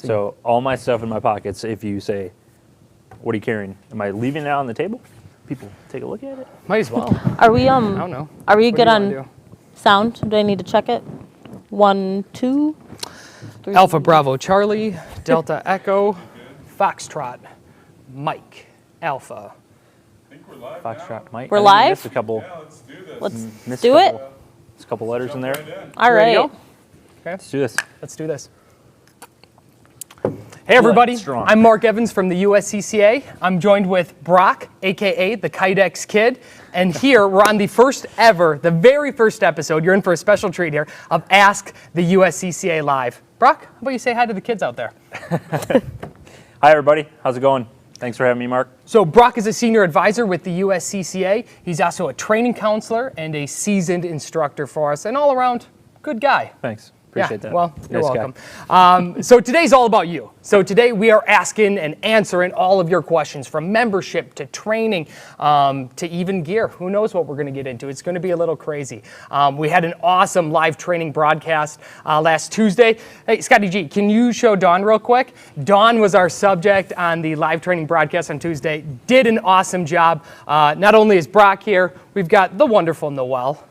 So all my stuff in my pockets, if you say, what are you carrying? Am I leaving it out on the table? People take a look at it? Might as well. Are we I don't know. Are we What good do you wanna on do? sound? Do I need to check it? 1, 2, 3. Alpha Bravo Charlie, Delta Echo, Foxtrot, Mike, Alpha. I think we're live Foxtrot, now. Mike. We're I think live? we missed a couple. Yeah, let's do this. Let's missed do a it. couple, there's a couple letters in there. Right in. All Ready to right. go? Let's do this. Let's do this. Hey everybody, Strong. I'm Mark Evans from the USCCA. I'm joined with Brock, aka the Kydex Kid, and here we're on the very first episode, you're in for a special treat here, of Ask the USCCA Live. Brock, how about you say hi to the kids out there? Hi, everybody. How's it going? Thanks for having me, Mark. So Brock is a senior advisor with the USCCA. He's also a training counselor and a seasoned instructor for us, and all around good guy. Thanks. Appreciate that. Well, you're Nice guy. welcome. So today's all about you. So today we are asking and answering all of your questions, from membership to training to even gear. Who knows what we're going to get into? It's going to be a little crazy. We had an awesome live training broadcast last Tuesday. Hey, Scotty G, can you show Dawn real quick? Dawn was our subject on the live training broadcast on Tuesday. Did an awesome job. Not only is Brock here, we've got the wonderful Noelle.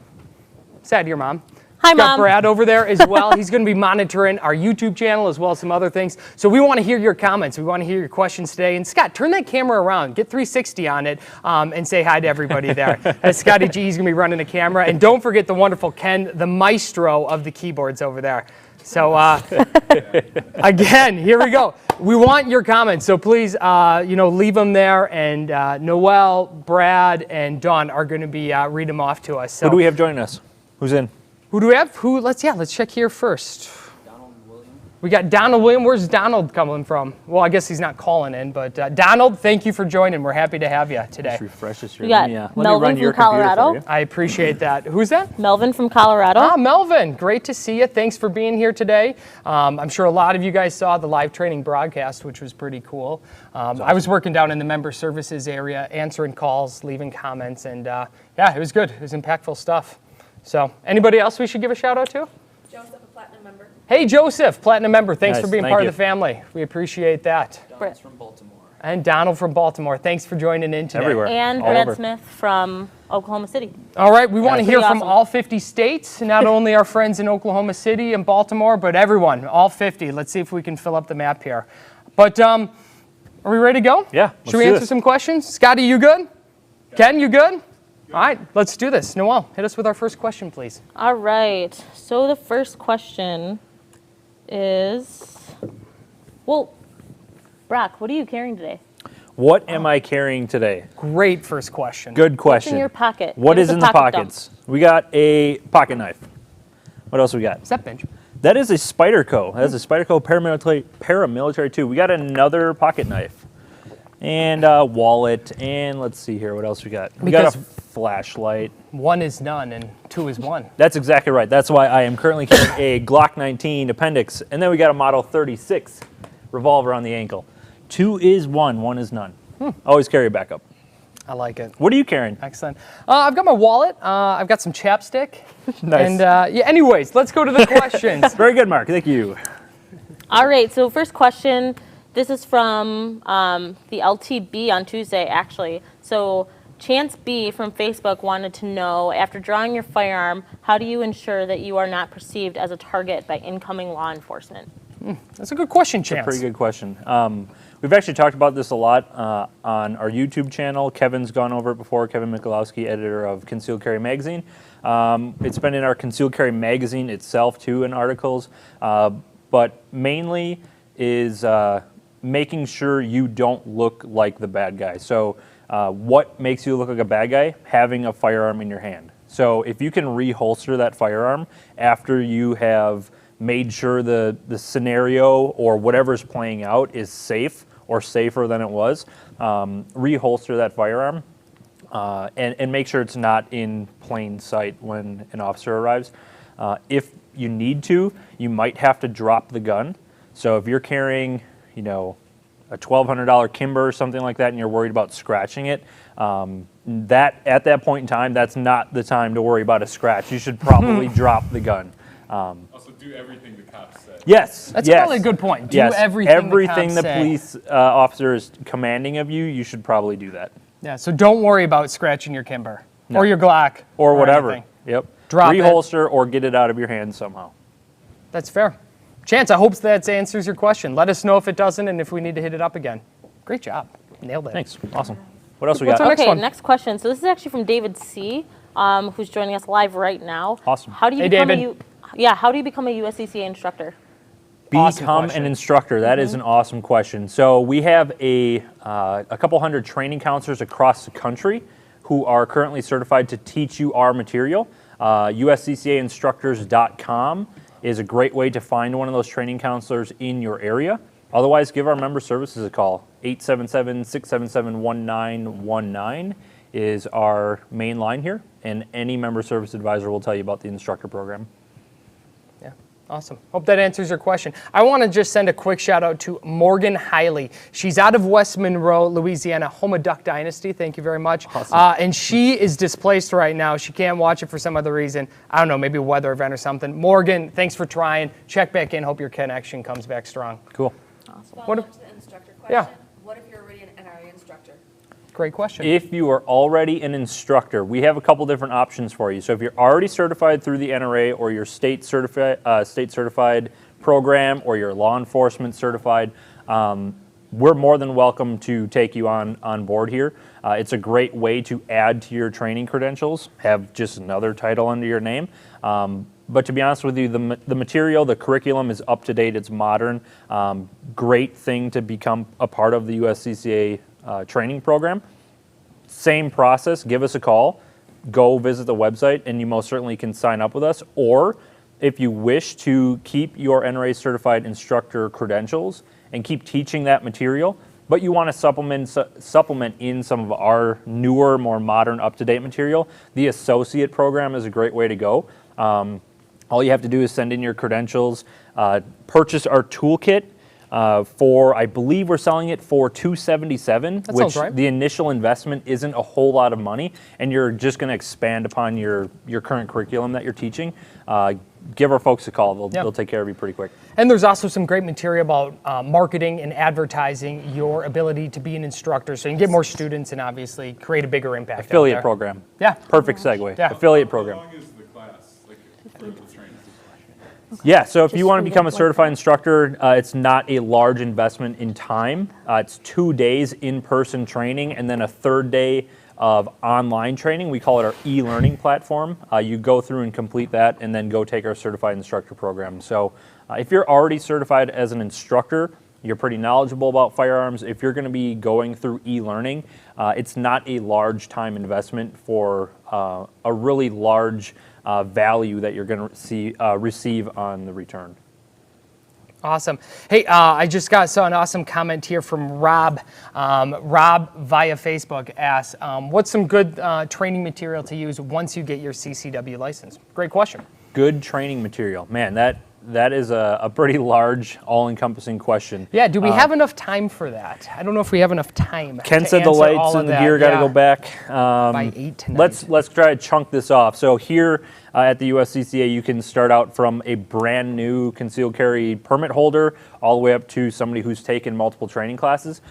Sad your mom. Hi, Got Mom. Brad over there as well. He's going to be monitoring our YouTube channel as well as some other things. So we want to hear your comments. We want to hear your questions today. And Scott, turn that camera around. Get 360 on it and say hi to everybody there. Scotty G, he's going to be running the camera. And don't forget the wonderful Ken, the maestro of the keyboards over there. So again, here we go. We want your comments. So please, leave them there. And Noelle, Brad, and Dawn are going to be read them off to us. So Who do we have joining us? Who's in? who do we have? Let's check here first. Donald William. We got Donald William. Where's Donald coming from? Well, I guess he's not calling in, but Donald, thank you for joining. We're happy to have you today. Just refresh this here. We got let me Melvin run from your computer for Colorado. you. I appreciate that. Who's that? Melvin from Colorado. Melvin, great to see you. Thanks for being here today. I'm sure a lot of you guys saw the live training broadcast, which was pretty cool. I was working down in the member services area, answering calls, leaving comments, and yeah, it was good. It was impactful stuff. So, anybody else we should give a shout out to? Joseph, a platinum member. Hey, Joseph, platinum member. Thanks Nice, for being thank part you. of the family. We appreciate that. Donald's from Baltimore. And Donald from Baltimore. Thanks for joining in today. Everywhere. And all Brad over. Smith from Oklahoma City. All right, we want to hear pretty from awesome. all 50 states, not only our friends in Oklahoma City and Baltimore, but everyone, all 50. Let's see if we can fill up the map here. But are we ready to go? Yeah, Should let's we do answer this. some questions? Scotty, you good? Ken, you good? All right, let's do this. Noelle, hit us with our first question, please. All right. So the first question is, well, Brock, what are you carrying today? What am I carrying today? Great first question. Good question. What's in your pocket? What Give is us a in the pocket dump. pockets? We got a pocket knife. What else we got? Is that bench? That is a Spyderco. That is a Spyderco paramilitary 2. We got another pocket knife. And a wallet. And let's see here. What else we got? We got a flashlight. One is none and two is one. That's exactly right. That's why I am currently carrying a Glock 19 appendix. And then we got a Model 36 revolver on the ankle. 2 is one, 1 is none. Always carry a backup. I like it. What are you carrying? Excellent. I've got my wallet. I've got some chapstick. Nice. And yeah, anyways, let's go to the questions. Very good, Mark. Thank you. All right. So first question. This is from the LTB on Tuesday, actually. So Chance B from Facebook wanted to know, after drawing your firearm, how do you ensure that you are not perceived as a target by incoming law enforcement? That's a good question, Chance. Pretty good question. We've actually talked about this a lot on our YouTube channel. Kevin's gone over it before. Kevin Michalowski, editor of Concealed Carry Magazine. It's been in our Concealed Carry Magazine itself, too, in articles. But mainly is making sure you don't look like the bad guy. So what makes you look like a bad guy? Having a firearm in your hand. So if you can reholster that firearm after you have made sure the scenario or whatever's playing out is safe or safer than it was, reholster that firearm and make sure it's not in plain sight when an officer arrives. If you need to, you might have to drop the gun. So if you're carrying, a $1,200 Kimber or something like that and you're worried about scratching it, at that point in time, that's not the time to worry about a scratch. You should probably drop the gun. Also, do everything the cops say. Yes. That's yes. probably a good point. Do Yes. everything the cops the say. police officer is commanding of you, you should probably do that. Yeah, so don't worry about scratching your Kimber or your Glock Or whatever. anything. Yep. Drop it. Reholster or get it out of your hands somehow. That's fair. Chance, I hope that answers your question. Let us know if it doesn't and if we need to hit it up again. Great job. Nailed it. Thanks. Awesome. What else we What's got? our next Okay, one? next question. So this is actually from David C., who's joining us live right now. Awesome. How do you Hey, become David. how do you become a USCCA instructor? Awesome Become question. an instructor. That is an awesome question. So we have a couple hundred training counselors across the country who are currently certified to teach you our material. USCCAinstructors.com is a great way to find one of those training counselors in your area. Otherwise, give our member services a call. 877-677-1919 is our main line here, and any member service advisor will tell you about the instructor program. Yeah, awesome. Hope that answers your question. I want to just send a quick shout out to Morgan Hiley. She's out of West Monroe, Louisiana, home of Duck Dynasty. Thank you very much. Awesome. And she is displaced right now. She can't watch it for some other reason. I don't know, maybe a weather event or something. Morgan, thanks for trying. Check back in. Hope your connection comes back strong. Cool. Follow up to the instructor question. Yeah. What if you're already an NRA instructor? Great question. If you are already an instructor, we have a couple different options for you. So if you're already certified through the NRA or your state certified program or your law enforcement certified, we're more than welcome to take you on board here. It's a great way to add to your training credentials, have just another title under your name. But to be honest with you, the material, the curriculum is up to date, it's modern. Great thing to become a part of the USCCA training program. Same process, give us a call, go visit the website, and you most certainly can sign up with us. Or if you wish to keep your NRA certified instructor credentials and keep teaching that material, but you want to supplement in some of our newer, more modern, up-to-date material, the associate program is a great way to go. All you have to do is send in your credentials, purchase our toolkit for, I believe we're selling it for $277, That which sounds right. the initial investment isn't a whole lot of money, and you're just going to expand upon your current curriculum that you're teaching. Give our folks a call. They'll take care of you pretty quick. And there's also some great material about marketing and advertising your ability to be an instructor so you can get more students and obviously create a bigger impact. out Affiliate there. program. Yeah. Perfect segue. Yeah. Affiliate program. How long is the class, like, for the training? Yeah, so if you Just want to read become it a one certified instructor, it's not a large investment in time. It's 2 days in-person training and then a third day of online training. We call it our e-learning platform. You go through and complete that and then go take our certified instructor program. So if you're already certified as an instructor, you're pretty knowledgeable about firearms. If you're going to be going through e-learning, it's not a large time investment for a really large value that you're going to receive on the return. Awesome. Hey, I just saw an awesome comment here from Rob. Rob via Facebook asks, what's some good training material to use once you get your CCW license? Great question. Good training material. Man, that is a pretty large, all-encompassing question. Yeah, do we have enough time for that? I don't know if we have enough time. Ken to said the answer lights all of and the that. gear got to Yeah. go back. By 8 tonight. Let's try to chunk this off. So here at the USCCA, you can start out from a brand new concealed carry permit holder all the way up to somebody who's taken multiple training classes.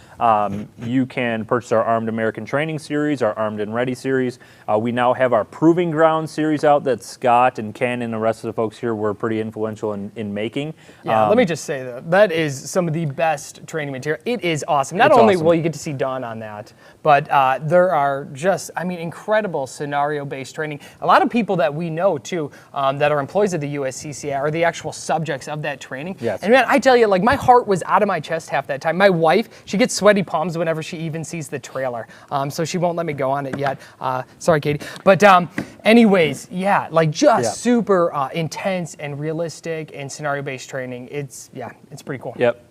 You can purchase our Armed American Training Series, our Armed and Ready Series. We now have our Proving Ground Series out that Scott and Ken and the rest of the folks here were pretty influential in making. Yeah, let me just say that is some of the best training material. It is awesome. Not It's only awesome. will you get to see Dawn on that, but there are just, incredible scenario-based training. A lot of people that we know too, that are employees of the USCCA are the actual subjects of that training. Yes. And man, I tell you, like my heart was out of my chest half that time. My wife, she gets sweaty palms whenever she even sees the trailer, so she won't let me go on it yet. Sorry, Katie. But anyways, yeah, like just super intense and realistic and scenario-based training. It's pretty cool. Yep.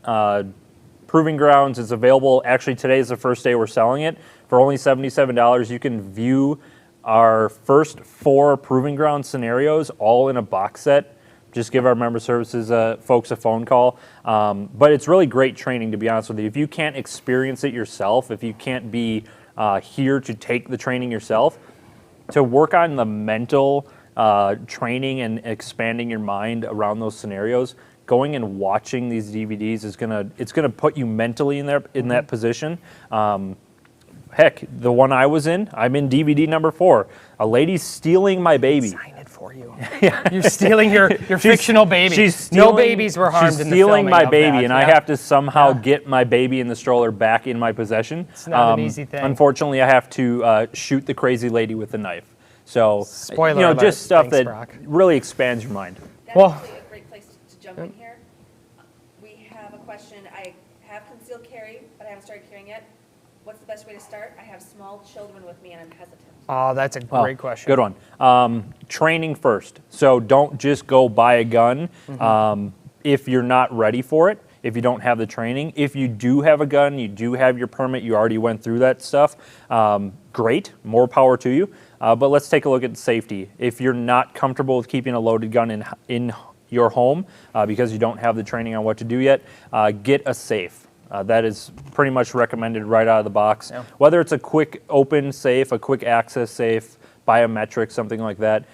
Proving Grounds is available. Actually, today is the first day we're selling it. For only $77, you can view our first 4 Proving Ground scenarios all in a box set. Just give our member services folks a phone call. But it's really great training, to be honest with you. If you can't experience it yourself, if you can't be here to take the training yourself, to work on the mental training and expanding your mind around those scenarios, going and watching these DVDs is gonna put you mentally in that position. Heck, the one I was in, I'm in DVD number 4. A lady's stealing my baby. Sign it for you. You're stealing your fictional baby. No babies were harmed in the filming. She's stealing my baby, that. and I have to somehow get my baby in the stroller back in my possession. It's not an easy thing. Unfortunately, I have to shoot the crazy lady with the knife. So, Spoiler alert. just stuff Thanks, that Brock. really expands your mind. That's Well- actually a great place to jump in here. We have a question. I have concealed carry, but I haven't started carrying yet. What's the best way to start? I have small children with me and I'm hesitant. Oh, that's a great question. Good one. Training first. So don't just go buy a gun if you're not ready for it, if you don't have the training. If you do have a gun, you do have your permit, you already went through that stuff, great, more power to you. But let's take a look at safety. If you're not comfortable with keeping a loaded gun in your home because you don't have the training on what to do yet, get a safe. That is pretty much recommended right out of the box. Yeah. Whether it's a quick open safe, a quick access safe, biometric, something like that,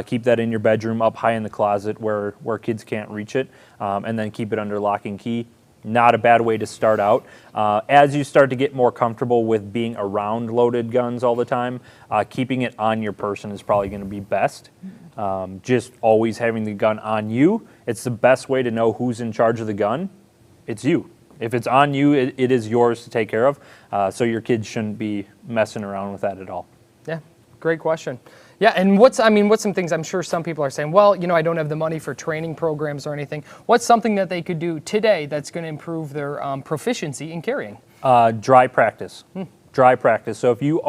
keep that in your bedroom up high in the closet where kids can't reach it, and then keep it under lock and key. Not a bad way to start out. As you start to get more comfortable with being around loaded guns all the time, keeping it on your person is probably going to be best. Just always having the gun on you, it's the best way to know who's in charge of the gun. It's you. If it's on you, it is yours to take care of. So your kids shouldn't be messing around with that at all. Yeah, great question. Yeah, and what's some things I'm sure some people are saying, well, I don't have the money for training programs or anything. What's something that they could do today that's going to improve their proficiency in carrying? Dry practice. Dry practice. So if you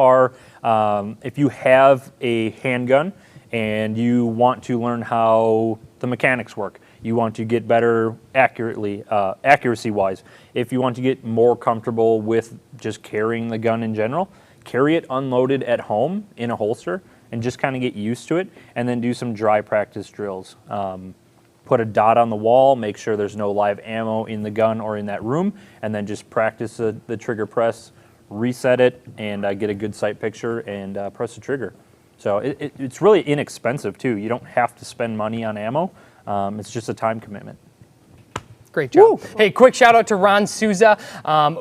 have a handgun and you want to learn how the mechanics work, you want to get better accuracy-wise. If you want to get more comfortable with just carrying the gun in general, carry it unloaded at home in a holster and just kind of get used to it, and then do some dry practice drills. Put a dot on the wall, make sure there's no live ammo in the gun or in that room, and then just practice the trigger press, reset it, and get a good sight picture and press the trigger. So it's really inexpensive too. You don't have to spend money on ammo. It's just a time commitment. Great job. Woo. Hey, quick shout out to Ron Souza,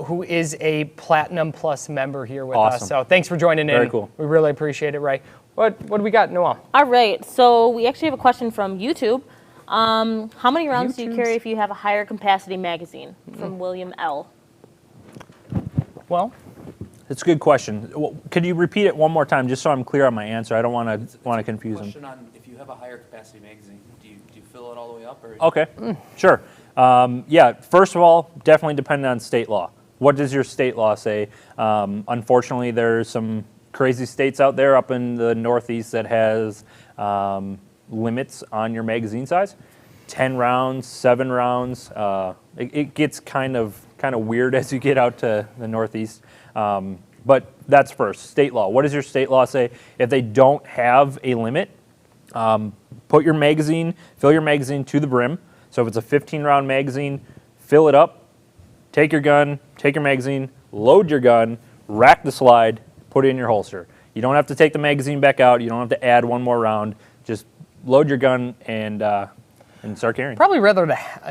who is a Platinum Plus member here with us. So thanks for joining in. Very cool. We really appreciate it, Ray. What do we got, Noel? All right, so we actually have a question from YouTube. How many rounds do you carry if you have a higher capacity magazine? From William L. Well, it's a good question. Could you repeat it one more time, just so I'm clear on my answer? I don't want to confuse them. Question on if you have a higher capacity magazine, do you fill it all the way up? Or Okay, sure. Yeah, first of all, definitely dependent on state law. What does your state law say? Unfortunately, there's some crazy states out there up in the Northeast that has limits on your magazine size. 10 rounds, 7 rounds. It gets kind of weird as you get out to the Northeast. But that's first, state law. What does your state law say? If they don't have a limit, fill your magazine to the brim. So if it's a 15-round magazine, fill it up, take your gun, take your magazine, load your gun, rack the slide, put it in your holster. You don't have to take the magazine back out. You don't have to add one more round. Just load your gun and start carrying. probably rather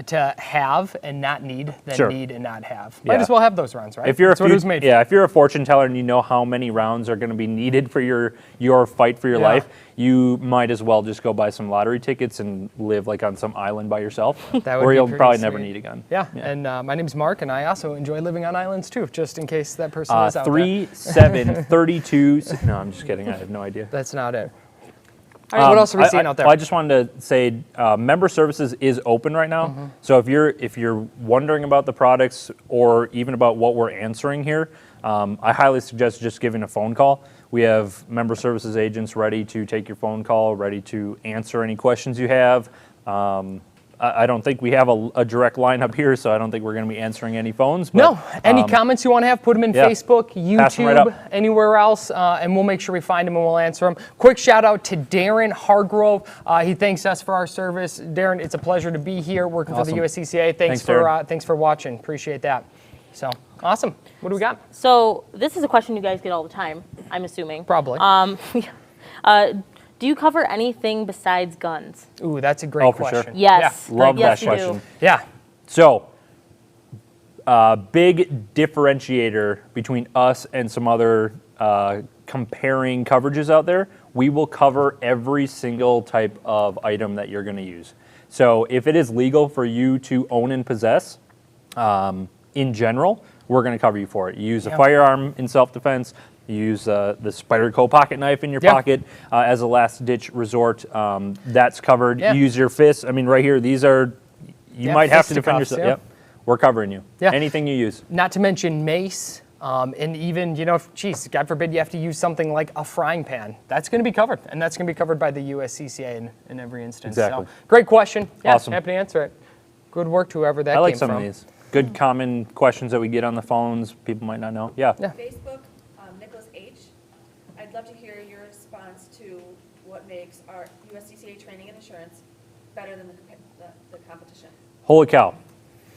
to have and not need than Sure. need and not have. Might Yeah. as well have those rounds, right? If you're That's what it was made for. if you're a fortune teller and you know how many rounds are going to be needed for your fight for your Yeah. life, you might as well just go buy some lottery tickets and live like on some island by yourself, That would where be you'll pretty probably never sweet. need a gun. Yeah, and my name's Mark, and I also enjoy living on islands too, just in case that person is out 3, 7, 32. No, I'm just kidding. I have no idea. there. That's not it. All right, what else are we seeing out there? I just wanted to say, member services is open right now. Mm-hmm. So if you're wondering about the products or even about what we're answering here, I highly suggest just giving a phone call. We have member services agents ready to take your phone call, ready to answer any questions you have. I don't think we have a direct line up here, so I don't think we're going to be answering any phones. But, No, any comments you want to have, put them in yeah. Facebook, Pass them right YouTube, up. anywhere else, and we'll make sure we find them and we'll answer them. Quick shout out to Darren Hargrove. He thanks us for our service. Darren, it's a pleasure to be here working Awesome. for the USCCA. Thanks, Darren. Thanks for watching. Appreciate that. So, awesome. What do we got? So this is a question you guys get all the time, I'm assuming. Probably. Do you cover anything besides guns? Ooh, that's a great Oh, for sure. question. Yes. Love yes, that you do. question. Yeah. So, big differentiator between us and some other comparing coverages out there, we will cover every single type of item that you're going to use. So if it is legal for you to own and possess, in general, we're going to cover you for it. You use a firearm in self-defense, you use the Spyderco pocket knife in your pocket as a last-ditch resort. That's covered. Yeah. You use your fists. I mean, right here, these are, you might have to defend fisticuffs, yourself. yeah. Yep. We're covering you. Yeah. Anything you use. Not to mention mace, and even, geez, God forbid you have to use something like a frying pan. That's going to be covered, and that's going to be covered by the USCCA in every instance. Exactly. So, great question. Yeah, Awesome. happy to answer it. Good work to whoever that I like came some from. of these. Good common questions that we get on the phones. People might not know. Yeah. Yeah. Facebook, Nicholas H. I'd love to hear your response to what makes our USCCA training and insurance better than the competition. Holy cow.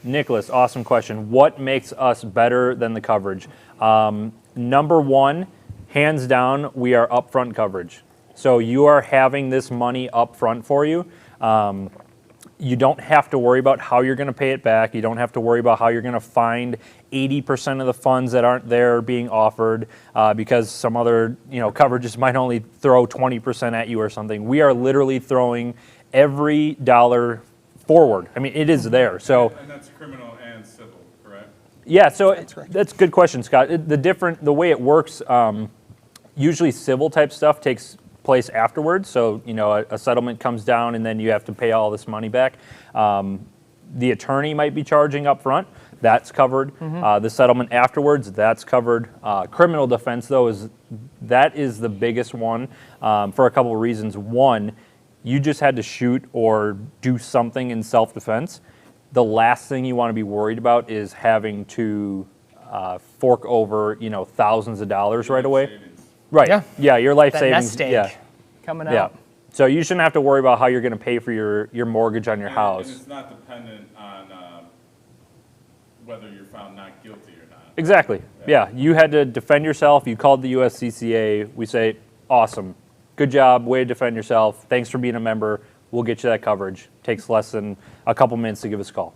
Nicholas, awesome question. What makes us better than the coverage? Number one, hands down, we are upfront coverage. So you are having this money upfront for you. You don't have to worry about how you're going to pay it back. You don't have to worry about how you're going to find 80% of the funds that aren't there being offered because some other coverages might only throw 20% at you or something. We are literally throwing every dollar forward. I mean, it is there. So, And that's criminal and civil, correct? yeah, so that's a good question, Scott. The way it works, usually civil type stuff takes place afterwards. So, a settlement comes down and then you have to pay all this money back. The attorney might be charging up front. That's covered. The settlement afterwards, that's covered. Criminal defense, though, is the biggest one for a couple of reasons. One, you just had to shoot or do something in self-defense. The last thing you want to be worried about is having to fork over, thousands of dollars right away. Savings. Right. Yeah. Yeah, your life That savings. nest egg Yeah. coming Yeah. out. So you shouldn't have to worry about how you're going to pay for your mortgage on your And house. it's not dependent on whether you're found not guilty or not. Exactly. Yeah. You had to defend yourself. You called the USCCA. We say, awesome. Good job. Way to defend yourself. Thanks for being a member. We'll get you that coverage. Takes less than a couple minutes to give us a call.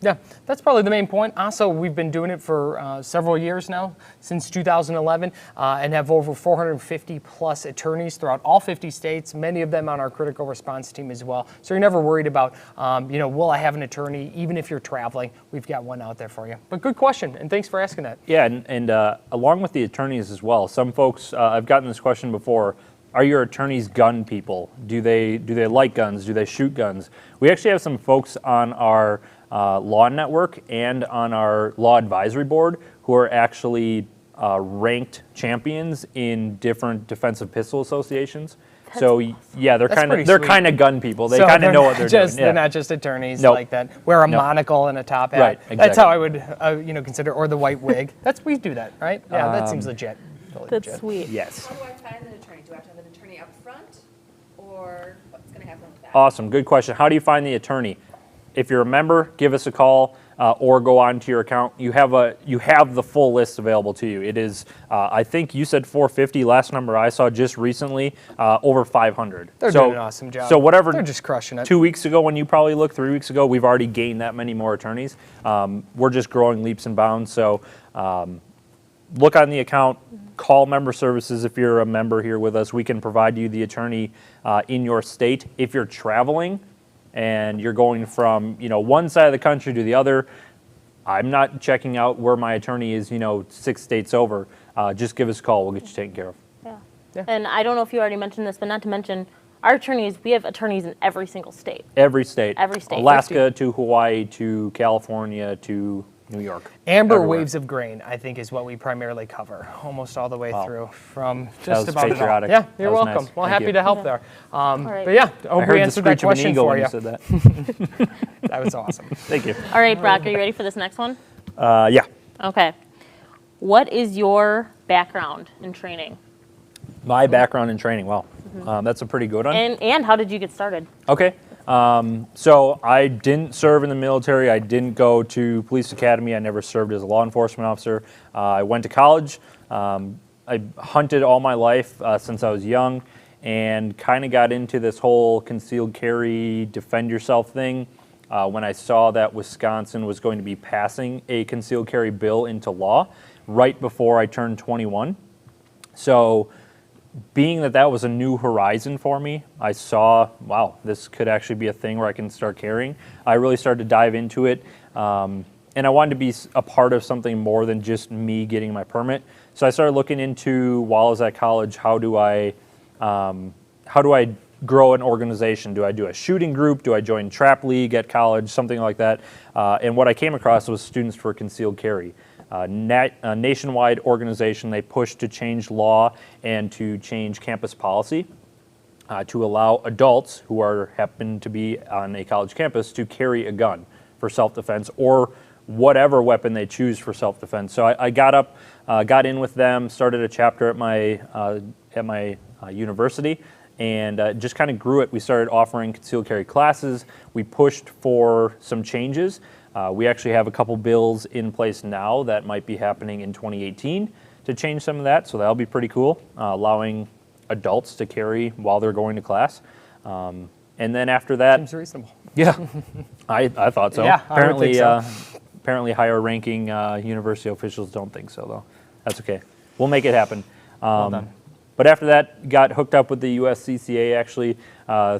Yeah, that's probably the main point. Also, we've been doing it for several years now, since 2011, and have over 450 plus attorneys throughout all 50 states, many of them on our critical response team as well. So you're never worried about, will I have an attorney? Even if you're traveling, we've got one out there for you. But good question, and thanks for asking that. Yeah, and along with the attorneys as well, some folks, I've gotten this question before, are your attorneys gun people? Do they like guns? Do they shoot guns? We actually have some folks on our law network and on our law advisory board who are actually ranked champions in different defensive pistol associations. So yeah, they're pretty they're sweet. kind of gun people. They So kind of they're know what not they're just, doing. They're Yeah. not just attorneys Nope. like that. Wear a Nope. monocle and a top hat. Right, That's exactly. how I would, consider, or the white wig. We do that, right? Yeah, that seems legit. Totally That's legit. sweet. Yes. How do I find an attorney? Do I have to have an attorney up front, or what's going to happen with that? Awesome. Good question. How do you find the attorney? If you're a member, give us a call or go on to your account. You have the full list available to you. It is, I think you said 450. Last number I saw just recently, over 500. They're doing an awesome job. So whatever. They're just crushing it. 2 weeks ago, when you probably looked, 3 weeks ago, we've already gained that many more attorneys. We're just growing leaps and bounds. So look on the account. Call member services if you're a member here with us. We can provide you the attorney in your state. If you're traveling and you're going from one side of the country to the other, I'm not checking out where my attorney is 6 states over. Just give us a call. We'll get you taken care of. Yeah. And I don't know if you already mentioned this, but not to mention our attorneys, we have attorneys in every single state. Every state. Every state. Alaska to Hawaii to California to New York. Amber Everywhere. waves of grain, I think, is what we primarily cover, almost all the way Wow. through from That just was about it all. patriotic. Yeah, That you're was welcome. nice. Well, Thank happy you. to help there. right. But yeah, I hope heard we the answered that screech of an question eagle for when you. you said that. That was awesome. Thank you. All right, Brock, are you ready for this next one? Yeah. Okay. What is your background in training? My background in training. Wow. That's a pretty good one. And how did you get started? Okay. So I didn't serve in the military. I didn't go to police academy. I never served as a law enforcement officer. I went to college. I hunted all my life since I was young. and kind of got into this whole concealed carry, defend yourself thing when I saw that Wisconsin was going to be passing a concealed carry bill into law right before I turned 21. So being that that was a new horizon for me, I saw, wow, this could actually be a thing where I can start carrying. I really started to dive into it, and I wanted to be a part of something more than just me getting my permit. So I started looking into, while I was at college, how do I grow an organization? Do I do a shooting group? Do I join trap league at college? Something like that. And what I came across was Students for Concealed Carry. A nationwide organization. They pushed to change law and to change campus policy to allow adults who happen to be on a college campus to carry a gun for self-defense or whatever weapon they choose for self-defense. So I got in with them, started a chapter at my university, and just kind of grew it. We started offering concealed carry classes. We pushed for some changes. We actually have a couple bills in place now that might be happening in 2018 to change some of that, so that'll be pretty cool, allowing adults to carry while they're going to class. And then after that... Seems reasonable. Yeah, I thought so. Yeah, apparently, I would think so. Apparently higher ranking university officials don't think so, though. That's okay. We'll make it happen. Well done. But after that, got hooked up with the USCCA actually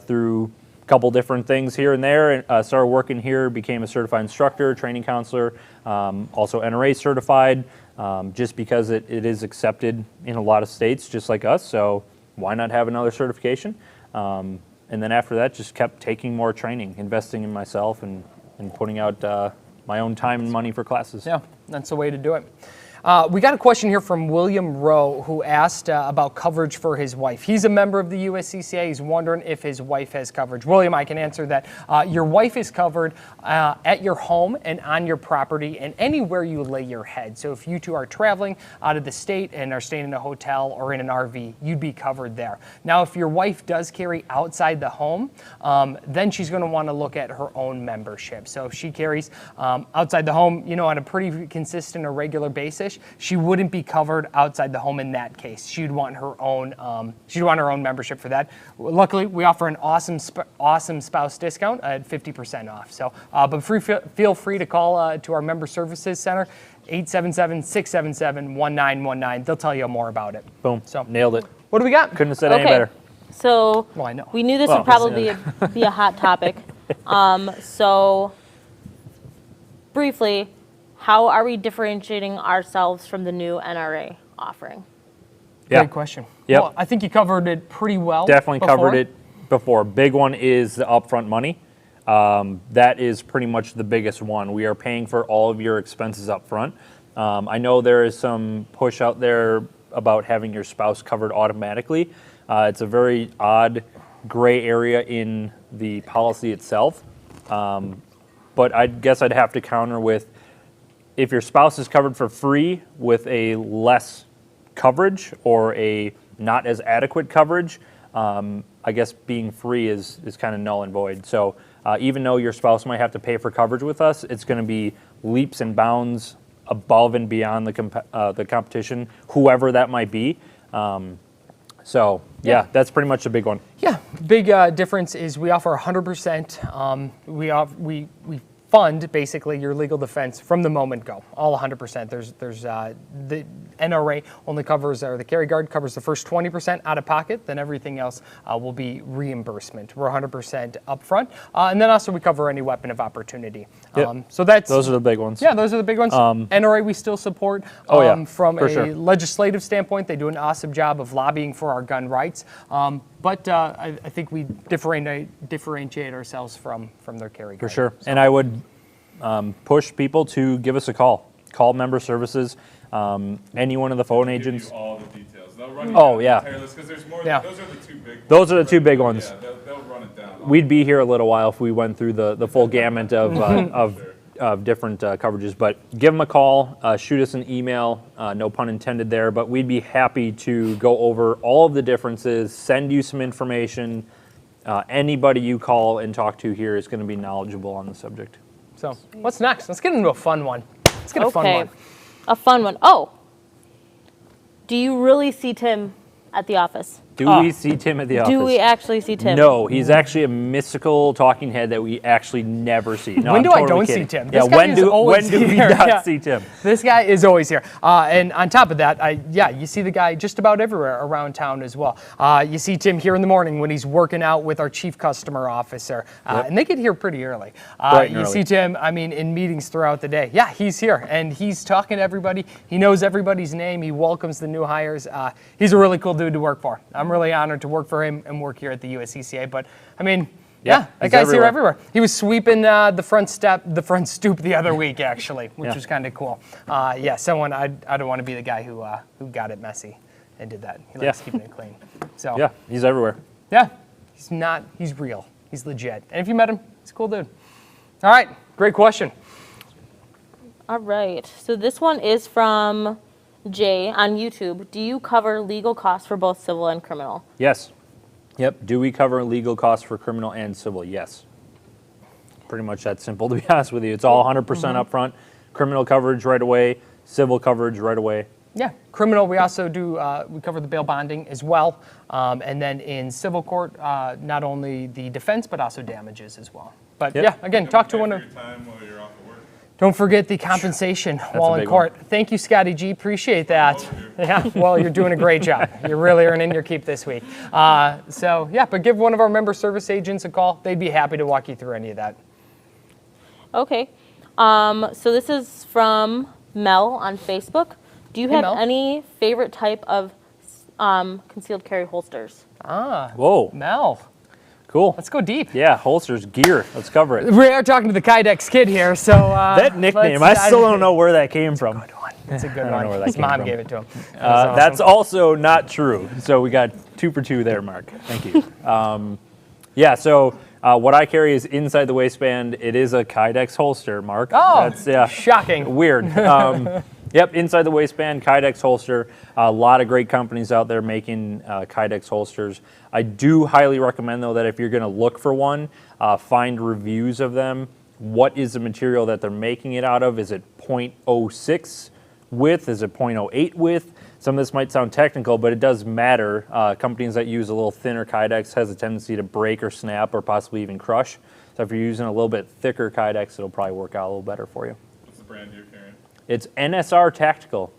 through a couple different things here and there. And started working here, became a certified instructor, training counselor, also NRA certified, just because it is accepted in a lot of states, just like us. So why not have another certification? And then after that, just kept taking more training, investing in myself, and putting out my own time and money for classes. Yeah, that's the way to do it. We got a question here from William Rowe, who asked about coverage for his wife. He's a member of the USCCA. He's wondering if his wife has coverage. William, I can answer that. Your wife is covered at your home and on your property and anywhere you lay your head. So if you two are traveling out of the state and are staying in a hotel or in an RV, you'd be covered there. Now, if your wife does carry outside the home, then she's going to want to look at her own membership. So if she carries outside the home, on a pretty consistent or regular basis, she wouldn't be covered outside the home in that case. She'd want her own. She'd want her own membership for that. Luckily, we offer an awesome spouse discount at 50% off. So, but feel free to call to our Member Services Center, 877-677-1919. They'll tell you more about it. Boom. So Nailed it. what do we got? Couldn't have said any better. So Well, I know. we knew this Well, would probably be a hot topic. So briefly, how are we differentiating ourselves from the new NRA offering? Yeah. Great question. Yep. Well, I think you covered it pretty well. Definitely before. covered it before. Big one is the upfront money. That is pretty much the biggest one. We are paying for all of your expenses up front. I know there is some push out there about having your spouse covered automatically. It's a very odd gray area in the policy itself. But I guess I'd have to counter with, if your spouse is covered for free with a less coverage or a not as adequate coverage, I guess being free is kind of null and void. So even though your spouse might have to pay for coverage with us, it's going to be leaps and bounds above and beyond the competition, whoever that might be. So yeah, that's pretty much a big one. Yeah, big difference is we offer 100%. We fund basically your legal defense from the moment go, all 100%. There's the NRA only covers, or the carry guard covers the first 20% out of pocket, then everything else will be reimbursement. We're 100% upfront, and then also we cover any weapon of opportunity. Yep. So those are the big ones. Yeah, those are the big ones. NRA we still support. Oh, yeah, from for a sure. legislative standpoint, they do an awesome job of lobbying for our gun rights. But I think we differentiate ourselves from their carry guard. For sure. And I would push people to give us a call. Call Member Services. Any one of the phone Give agents. you all the details. They'll run you Oh, down yeah. the entire list, 'cause there's more. Yeah. Those are the two big. Those are the two big ones. Yeah, they'll run it down. We'd be here a little while if we went through the full gamut of different coverages. But give them a call, shoot us an email, no pun intended there, but we'd be happy to go over all of the differences, send you some information. Anybody you call and talk to here is going to be knowledgeable on the subject. So what's next? Let's get into a fun one. Let's get a fun one. A fun one. Oh, do you really see Tim at the office? Do we see Tim at the office? Do we actually see Tim? No, he's actually a mystical talking head that we actually never see. No, When I'm do I totally don't kidding. see Tim? Yeah, This guy when is do always we here. not Yeah. see Tim? This guy is always here. And on top of that, you see the guy just about everywhere around town as well. You see Tim here in the morning when he's working out with our chief customer officer. And they get here pretty early. Bright and you early. see Tim, in meetings throughout the day. Yeah, he's here and he's talking to everybody. He knows everybody's name. He welcomes the new hires. He's a really cool dude to work for. I'm really honored to work for him and work here at the USCCA. But that he's guy's here everywhere. everywhere. He was sweeping the front stoop the other week, actually, which was kind of cool. I don't want to be the guy who got it messy and did that. He likes keeping it clean. So Yeah, he's everywhere. yeah, he's real. He's legit. And if you met him, he's a cool dude. All right, great question. All right. So this one is from Jay on YouTube. Do you cover legal costs for both civil and criminal? Yes. Yep. Do we cover legal costs for criminal and civil? Yes. Pretty much that simple, to be honest with you. It's all 100% upfront. Criminal coverage right away, civil coverage right away. Yeah, criminal, we also do, we cover the bail bonding as well. And then in civil court, not only the defense, but also damages as well. But Yep. yeah, again, talk to one of, Your time while you're off of work. don't forget the compensation while a in big court. Thank you, Scotty G, appreciate that. Yeah, well, you're doing a great job. You're really earning your keep this week. But give one of our member service agents a call. They'd be happy to walk you through any of that. Okay. So this is from Mel on Facebook. Do you Hey, have Mel. any favorite type of concealed carry holsters? Whoa, Mel, cool. let's go deep. Yeah, holsters, gear. Let's cover it. We are talking to the Kydex kid here, so. That nickname, I still don't know where that came from. It's a good I don't one. know where that His came mom from. gave it to him. That's also not true. So we got 2 for 2 there, Mark. Thank you. What I carry is inside the waistband. It is a Kydex holster, Mark. Oh, That's shocking. weird. Yep, inside the waistband, Kydex holster. A lot of great companies out there making Kydex holsters. I do highly recommend, though, that if you're going to look for one, find reviews of them. What is the material that they're making it out of? Is it .06 width? Is it .08 width? Some of this might sound technical, but it does matter. Companies that use a little thinner Kydex has a tendency to break or snap or possibly even crush. So if you're using a little bit thicker Kydex, it'll probably work out a little better for you. What's the brand you're carrying? It's NSR Tactical.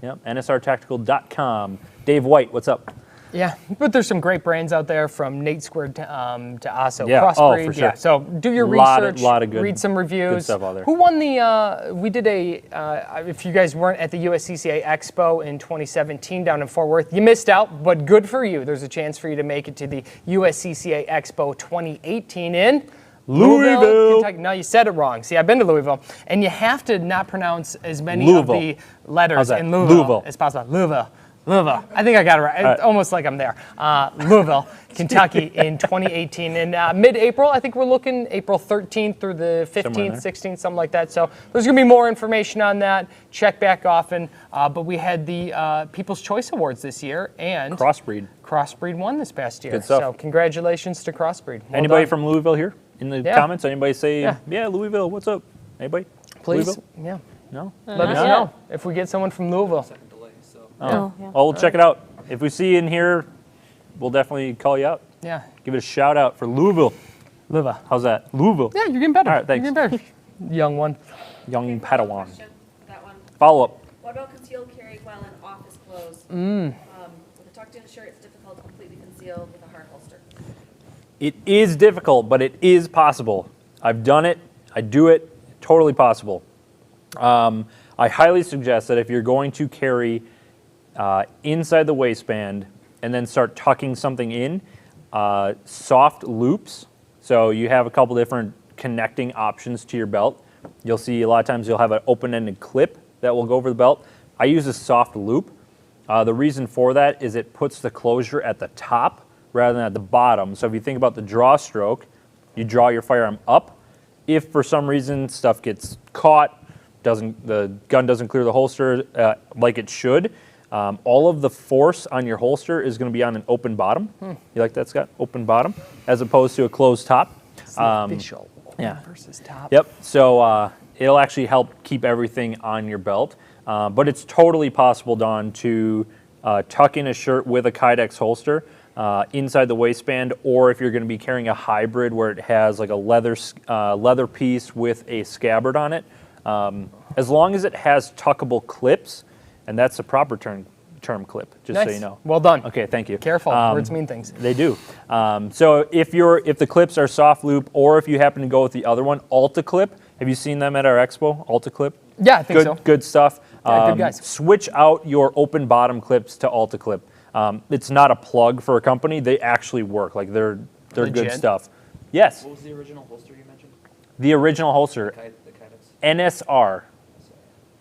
Yep, nsrtactical.com. Dave White, what's up? Yeah, but there's some great brands out there from Nate Squared to ASO, Yeah, Crossbreed. for sure. Yeah, so do your Lot research, of good- read some reviews. good stuff out there. Who won the, we did if you guys weren't at the USCCA Expo in 2017 down in Fort Worth, you missed out, but good for you. There's a chance for you to make it to the USCCA Expo 2018 in Louisville. Kentucky. No, you said it wrong. See, I've been to Louisville, and you have to not pronounce as many Louisville. of the letters How's that? in Louisville, Louisville. as possible. Louisville. I think I got it right. right. Almost like I'm there. Louisville, Kentucky in 2018. In mid-April, I think we're looking April 13th through the Somewhere in 15th, there. 16th, something like that. So there's going to be more information on that. Check back often. But we had the People's Choice Awards this year, and Crossbreed. Crossbreed won this past year. Good stuff. So congratulations to Crossbreed. Well Anybody done. from Louisville here in the Yeah. comments? Anybody say, Yeah. yeah, Louisville, what's up? Anybody? Please, Louisville? yeah, No? let us Not know yet. if we get someone from Louisville. Second delay, so. Oh, yeah. Oh, we'll check it out. If we see you in here, we'll definitely call you out. Yeah, Give it a shout out for Louisville. Louisville. How's that? Louisville. Yeah, you're getting better. All right, thanks. You're getting better. Young one. Young Padawan. Question for that one. Follow up. What about concealed carry while in office clothes? With a tucked-in shirt, it's difficult to completely conceal with a hard holster. It is difficult, but it is possible. I've done it. I do it. Totally possible. I highly suggest that if you're going to carry inside the waistband and then start tucking something in, soft loops. So you have a couple different connecting options to your belt. You'll see a lot of times you'll have an open-ended clip that will go over the belt. I use a soft loop. The reason for that is it puts the closure at the top rather than at the bottom. So if you think about the draw stroke, you draw your firearm up. If for some reason stuff gets caught, the gun doesn't clear the holster like it should, all of the force on your holster is going to be on an open bottom. You like that, Scott? Open bottom, as opposed to a closed top. Official. yeah. Versus top. Yep. So it'll actually help keep everything on your belt. But it's totally possible, Dawn, to tuck in a shirt with a Kydex holster. inside the waistband, or if you're going to be carrying a hybrid where it has like a leather piece with a scabbard on it. As long as it has tuckable clips, and that's the proper term clip, just so you know. Well done. Okay, thank you. Careful, words mean things. They do. So if the clips are soft loop, or if you happen to go with the other one, Alta Clip. Have you seen them at our expo? Alta Clip. Yeah, I think so. Good stuff. Yeah, good guys. Switch out your open bottom clips to Alta Clip. It's not a plug for a company. They actually work. Like they're good Legit? stuff. Yes. What was the original holster you mentioned? The original holster, The Kydex?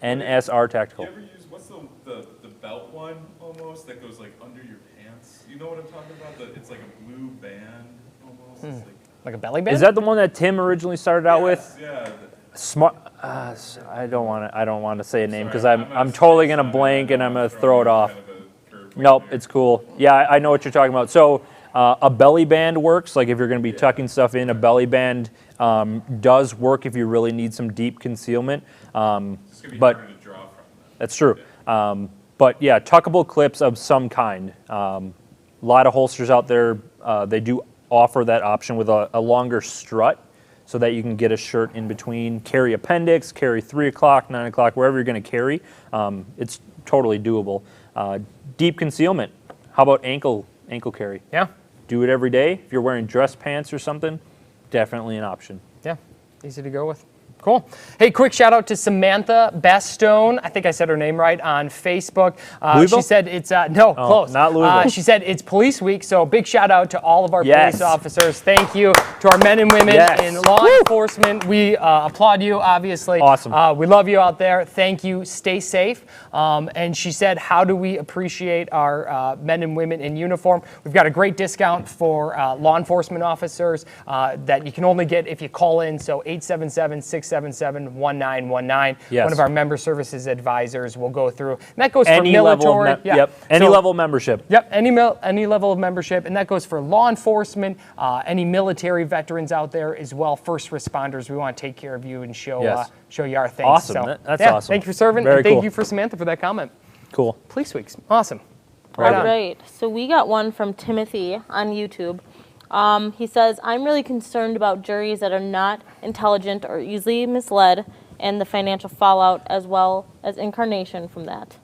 NSR Tactical. You ever use, what's the belt one almost that goes like under your pants? You know what I'm talking about? It's like a blue band almost. It's Like a belly band? Is that the one that Tim originally started out with? Yeah. Smart. I don't want to say a name because Sorry, I'm totally gonna blank and I'm gonna throw it off. Kind of a curveball Nope, here. it's cool. Yeah, I know what you're talking about. So a belly band works. Like if you're going to be tucking stuff in, a belly band does work if you really need some deep concealment. It's gonna be But harder to draw from. that's true. But yeah, tuckable clips of some kind. A lot of holsters out there, they do offer that option with a longer strut so that you can get a shirt in between, carry appendix, carry 3 o'clock, 9 o'clock, wherever you're going to carry. It's totally doable. Deep concealment. How about ankle carry? Yeah, Do it every day. If you're wearing dress pants or something, definitely an option. yeah, easy to go with. Cool. Hey, quick shout out to Samantha Bastone. I think I said her name right on Facebook. Louisville? She said it's, no, close. not Louisville. She said it's police week, so big shout out to all of our Yes. police officers. Thank you to our men and women Yes. in law enforcement. We applaud you, obviously. Awesome. We love you out there. Thank you. Stay safe. And she said, how do we appreciate our men and women in uniform? We've got a great discount for law enforcement officers that you can only get if you call in. So 877-677-1919. Yes. One of our member services advisors will go through. And that goes for Any level military. of yep. Any So- level of membership. Yep, any level of membership, and that goes for law enforcement, any military veterans out there as well, first responders. We want to take care of you and show Yes. show you our things. Awesome. So, That's yeah, awesome. Thank you for serving, Very and thank cool. you for Samantha for that comment. Cool. Police Weeks, awesome. All Right on. right, so we got one from Timothy on YouTube. He says, I'm really concerned about juries that are not intelligent or easily misled and the financial fallout as well as incarnation from that.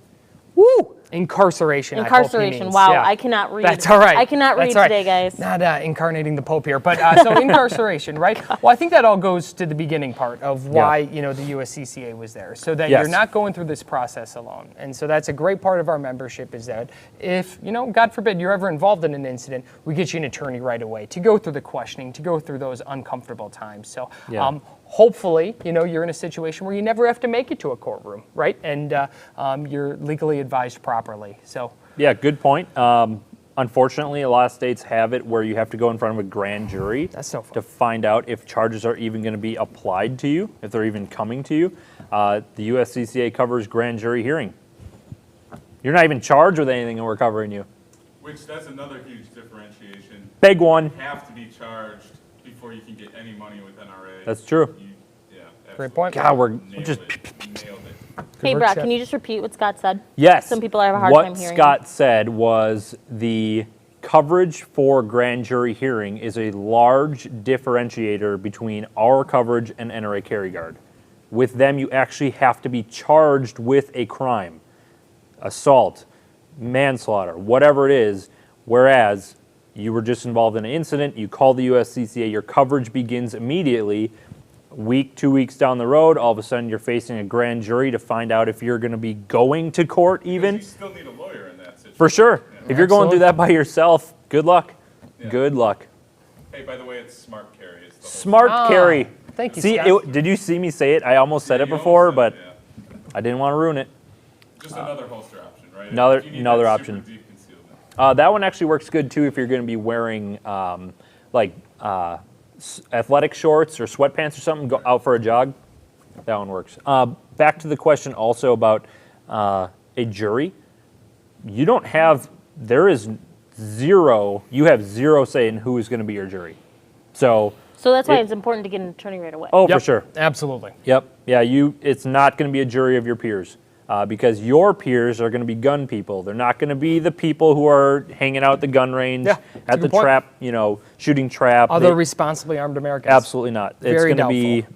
Woo! Incarceration. I hope he Incarceration, means. wow, Yeah. I cannot read. That's all right. I cannot read That's all right. today, guys. Not incarnating the Pope here, but so incarceration, right? Well, I think that all goes to the beginning part of why the USCCA was there, so that Yes. you're not going through this process alone. And so that's a great part of our membership is that if God forbid, you're ever involved in an incident, we get you an attorney right away to go through the questioning, to go through those uncomfortable times. So. Yeah. Hopefully, you're in a situation where you never have to make it to a courtroom, right? And you're legally advised properly. So. Yeah, good point. Unfortunately, a lot of states have it where you have to go in front of a grand jury That's no fun. to find out if charges are even going to be applied to you, if they're even coming to you. The USCCA covers grand jury hearing. You're not even charged with anything and we're covering you. Which, that's another huge differentiation. Big one. You have to be charged before you can get any money with NRA. That's true. Yeah, Great point. God, we're Nailed just... it. Nailed it. Hey, work, Brock, Seth. can you just repeat what Scott said? Yes. Some people have a hard what time hearing. Scott said was the coverage for grand jury hearing is a large differentiator between our coverage and NRA Carry Guard. With them, you actually have to be charged with a crime, assault, manslaughter, whatever it is, whereas you were just involved in an incident, you call the USCCA, your coverage begins immediately. Week, 2 weeks down the road, all of a sudden you're facing a grand jury to find out if you're going to be going to court even. You still need a lawyer in that situation. For sure. If you're going through that by yourself, good luck. Yeah. Good luck. Hey, by the way, it's smart carry. It's the whole Smart carry. Thank you, See, Scott. did you see me say it? I almost said it You before, almost but said it, yeah. I didn't want to ruin it. Just another holster option, right? Another- If you need another that option. super deep concealment. That one actually works good too if you're going to be wearing athletic shorts or sweatpants or something, go out for a jog. That one works. Back to the question also about a jury. You don't have, there is zero, you have zero say in who is going to be your jury. So So that's why It- it's important to get an attorney right away. oh, Yep, for sure. Absolutely. Yep. Yeah, it's not going to be a jury of your peers. because your peers are going to be gun people. They're not going to be the people who are hanging out at the gun range, Yeah, that's a at the good point. trap, shooting trap. Other responsibly armed Americans. Absolutely not. It's Very going to be,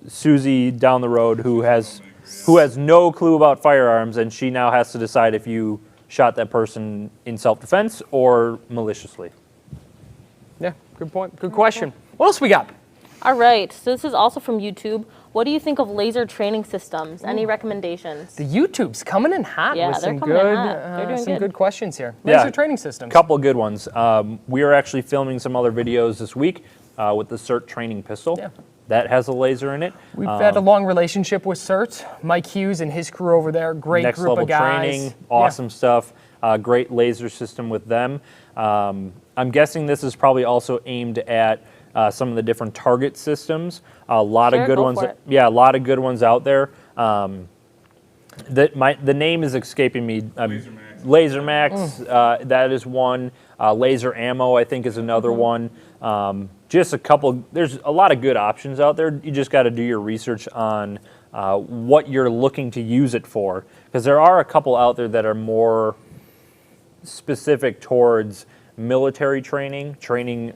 Susie down the road who has no clue about firearms, and she now has to decide if you shot that person in self-defense or maliciously. Yeah, good point. Good question. What else we got? All right, so this is also from YouTube. What do you think of laser training systems? Any recommendations? The YouTube's coming in hot Yeah, with they're some coming in good, hot. They're doing some good. good questions here. Yeah. Laser training systems. Couple of good ones. We are actually filming some other videos this week with the CERT training pistol. Yeah. That has a laser in it. We've had a long relationship with CERT. Mike Hughes and his crew over there, great Next group level of guys. training, awesome stuff. Great laser system with them. I'm guessing this is probably also aimed at some of the different target systems. A lot Sure, of good go ones. for it. Yeah, a lot of good ones out there. The name is escaping me. Laser Max. That is one. Laser ammo, I think, is another one. Just a couple. There's a lot of good options out there. You just got to do your research on what you're looking to use it for, because there are a couple out there that are more specific towards military training,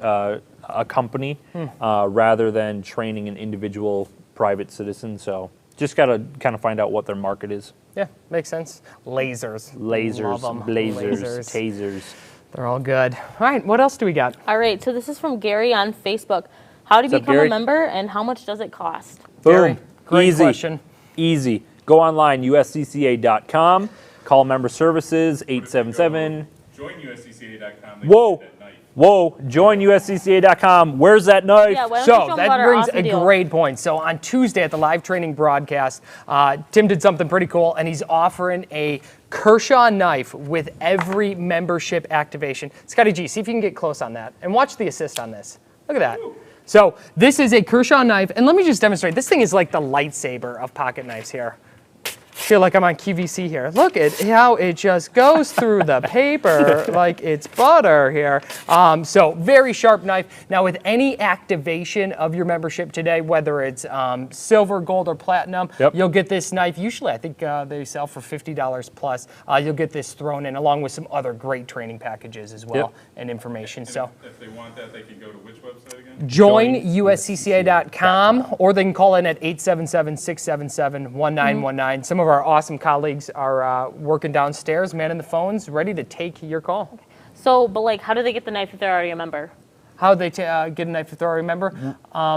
a company, rather than training an individual private citizen. So just got to kind of find out what their market is. Yeah, makes sense. Lasers. Lasers, Love 'em. blazers, Lasers. tasers. They're all good. All right, what else do we got? All right, so this is from Gary on Facebook. How to What's up, become Gary? a member and how much does it cost? Gary, Boom. great Easy. question. Easy. Go online, USCCA.com. Call member services, 877. Join USCCA.com. They Whoa. get that knife. Whoa, join USCCA.com. Where's that knife? Yeah, why don't you So show them that about our brings awesome a deal? great point. So on Tuesday at the live training broadcast, Tim did something pretty cool, and he's offering a Kershaw knife with every membership activation. Scotty G, see if you can get close on that, and watch the assist on this. Look at that. So this is a Kershaw knife, and let me just demonstrate. This thing is like the lightsaber of pocket knives here. Feel like I'm on QVC here. Look at how it just goes through the paper like it's butter here. So very sharp knife. Now with any activation of your membership today, whether it's silver, gold, or platinum, Yep. you'll get this knife. Usually I think they sell for $50 plus. You'll get this thrown in along with some other great training packages as well Yep. and information. And So if they want that, they can go to which website again? join USCCA.com, or they can call in at 877-677-1919. Some of our awesome colleagues are working downstairs, manning the phones, ready to take your call. So, but like, how do they get the knife if they're already a member? How they get a knife if they're already a member?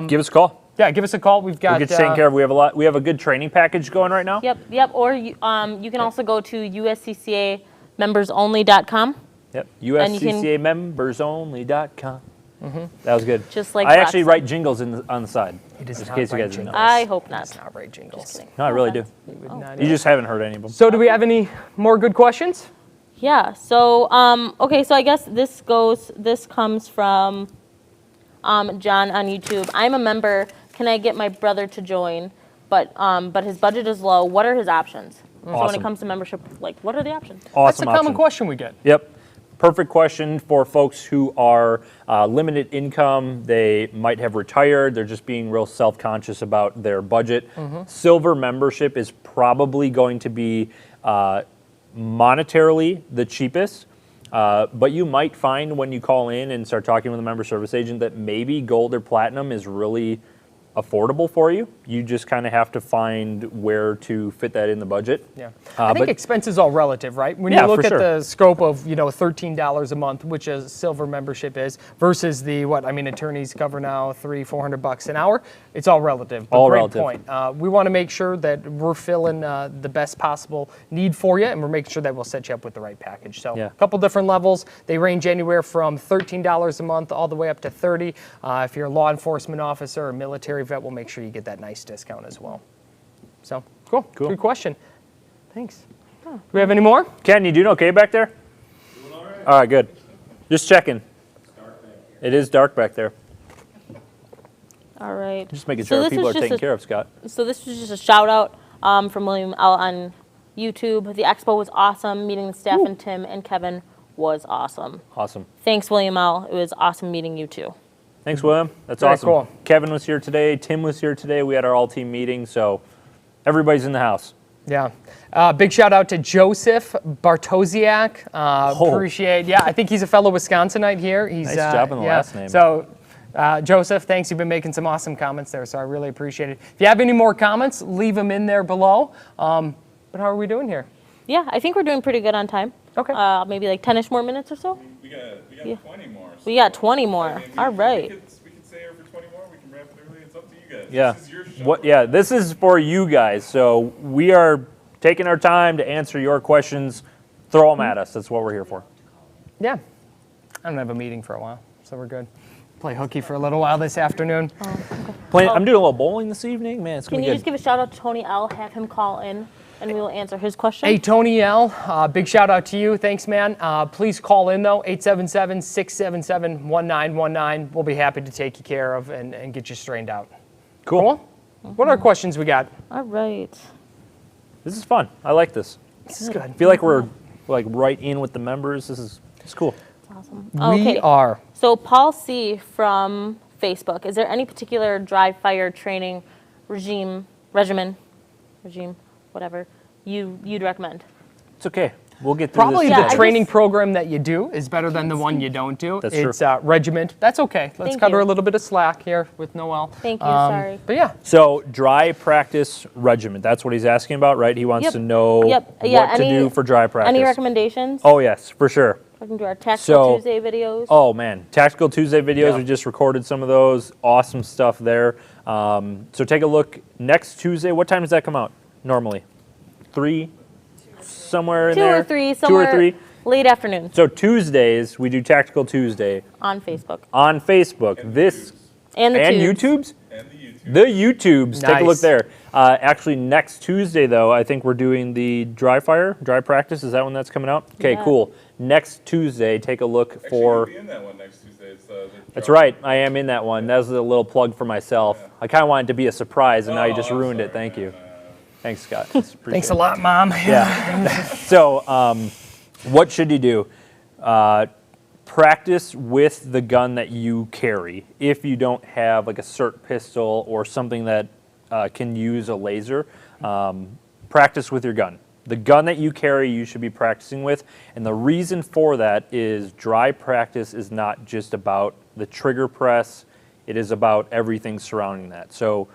Give us a call. Yeah, give us a call. We've got We'll get you taken care of. We have a good training package going right now. Yep. Or you can also go to USCCA-membersonly.com. Yep. And you can- USCCA-membersonly.com. That was good. Just like I actually Brock said. write jingles on the side. He does Just in not case you write guys didn't know. jingles. I hope not. It's not right jingles. kidding. No, I really do. offense. He would not You just haven't heard any of them. So do we have any more good questions? Yeah. So, okay. So I guess this comes from John on YouTube. I'm a member. Can I get my brother to join? But his budget is low. What are his options? So when Awesome. it comes to membership, like, what are the options? That's Awesome a common option. question we get. Yep. Perfect question for folks who are limited income. They might have retired. They're just being real self-conscious about their budget. Silver membership is probably going to be monetarily the cheapest. But you might find when you call in and start talking with a member service agent that maybe gold or platinum is really affordable for you. You just kind of have to find where to fit that in the budget. Yeah, I think but- expense is all relative, right? When Yeah, you look for at sure. the scope of $13 a month, which a silver membership is, versus the attorneys cover now $300-400 an hour. It's all relative. But All great relative. point. We want to make sure that we're filling the best possible need for you, and we're making sure that we'll set you up with the right package. So Yeah. a couple different levels. They range anywhere from $13 a month all the way up to $30. If you're a law enforcement officer or military vet, we'll make sure you get that nice discount as well. So cool. Good question. Thanks. Do we have any more? Ken, you doing okay back there? Doing all right. All right, good. Just checking. It is dark back there. All right. Just making So sure this people was are just taken a- care of, Scott. So this was just a shout out from William L on YouTube. The expo was awesome. Meeting the staff and Tim and Kevin was awesome. Awesome. Thanks, William L. It was awesome meeting you too. Thanks, William. That's Very awesome. cool. Kevin was here today. Tim was here today. We had our all-team meeting, so everybody's in the house. Yeah. Big shout out to Joseph Bartosiak. Appreciate, yeah, I think he's a fellow Wisconsinite here. He's, Nice job on the last name. So, Joseph, thanks. You've been making some awesome comments there, so I really appreciate it. If you have any more comments, leave them in there below. But how are we doing here? Yeah, I think we're doing pretty good on time. Okay. Maybe like 10-ish more minutes or so. We got Yeah. 20 more. So We got 20 more. I mean, All right. We could stay here for 20 more. We can wrap it early. It's up to you guys. Yeah. This is your show. What? Yeah, this is for you guys. So we are taking our time to answer your questions. Throw them at us. That's what we're here for. Yeah. I don't have a meeting for a while, so we're good. Play hooky for a little while this afternoon. I'm doing a little bowling this evening. Man, it's Can gonna you be just good. give a shout out to Tony L? Have him call in, and we will answer his question. Hey, Tony L., big shout out to you. Thanks, man. Please call in, though, 877-677-1919. We'll be happy to take you care of and get you straightened out. Cool. What are questions we got? All right. This is fun. I like this. This is good. I feel like we're like right in with the members. It's cool. Awesome. We Okay. are. So Paul C. from Facebook, is there any particular dry fire training regime, whatever, you'd recommend? It's okay. We'll get through Probably this. Yeah, the I training just- program that you do is better than the one you don't do. That's true. It's regiment. That's okay. Let's Thank cut her you. a little bit of slack here with Noel. Thank you, sorry. But yeah, So dry practice regiment. That's what he's asking about, right? He wants Yep. to know Yep. Yeah, what to do for dry practice. Any recommendations? Oh yes, for sure. We can do our Tactical So- Tuesday videos. Oh man, Tactical Tuesday videos. Yeah. We just recorded some of those. Awesome stuff there. So take a look next Tuesday. What time does that come out normally? 3, somewhere in Two there. or three, 2 somewhere or 3. late afternoon So Tuesdays we do Tactical Tuesday on Facebook. on Facebook. This And the and tubes. YouTube's. And the YouTube. The YouTubes. Take a look Nice. there. Actually, next Tuesday, though, I think we're doing the dry practice. Is that when that's coming out? Okay, Yeah. cool. Next Tuesday, take a look Actually, for. you'll be in that one next Tuesday. It's, the That's drop. right. I am in that one. That was a little plug for myself. Yeah. I kind of wanted it to be a surprise, and now you just I'm ruined it. sorry, Thank you. man. Thanks, Scott. Appreciate thanks a it. lot, Mom. Yeah. So, what should you do? Practice with the gun that you carry. If you don't have like a SIRT pistol or something that can use a laser, practice with your gun. The gun that you carry, you should be practicing with. And the reason for that is dry practice is not just about the trigger press. It is about everything surrounding that. So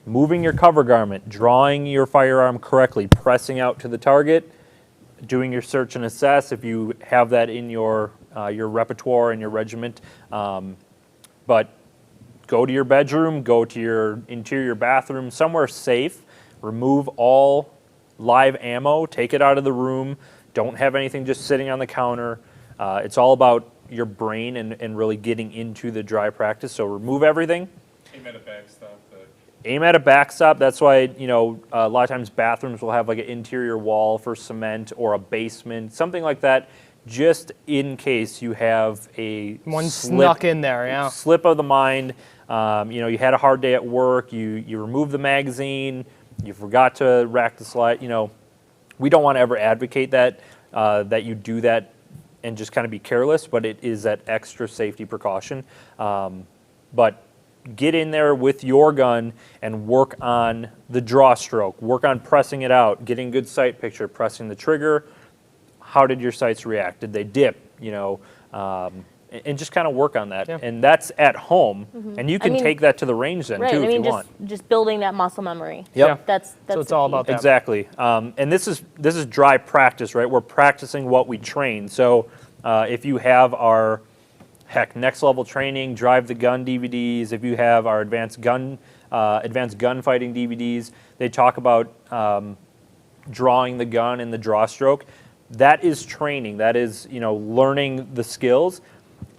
moving your cover garment, drawing your firearm correctly, pressing out to the target, doing your search and assess if you have that in your repertoire and your regiment. But go to your bedroom, go to your interior bathroom, somewhere safe. Remove all live ammo, take it out of the room. Don't have anything just sitting on the counter. It's all about your brain and really getting into the dry practice. So remove everything. Aim at a backstop. Aim at a backstop. That's why, a lot of times bathrooms will have like an interior wall for cement or a basement, something like that, just in case you have a One snuck in there, yeah. slip of the mind. You had a hard day at work, you removed the magazine, you forgot to rack the slide. We don't want to ever advocate that you do that and just kind of be careless, but it is that extra safety precaution. But get in there with your gun and work on the draw stroke, work on pressing it out, getting good sight picture, pressing the trigger. How did your sights react? Did they dip? And just kind of work on that. Yeah. And that's at home, and you can mean- take that to the range then Right. too if you just want. just building that muscle memory. Yep. Yeah. That's So it's the all key. about that. Exactly. And this is dry practice, right? We're practicing what we train. So if you have our next level training, drive the gun DVDs, if you have our advanced gunfighting DVDs, they talk about drawing the gun and the draw stroke. That is training. That is, learning the skills.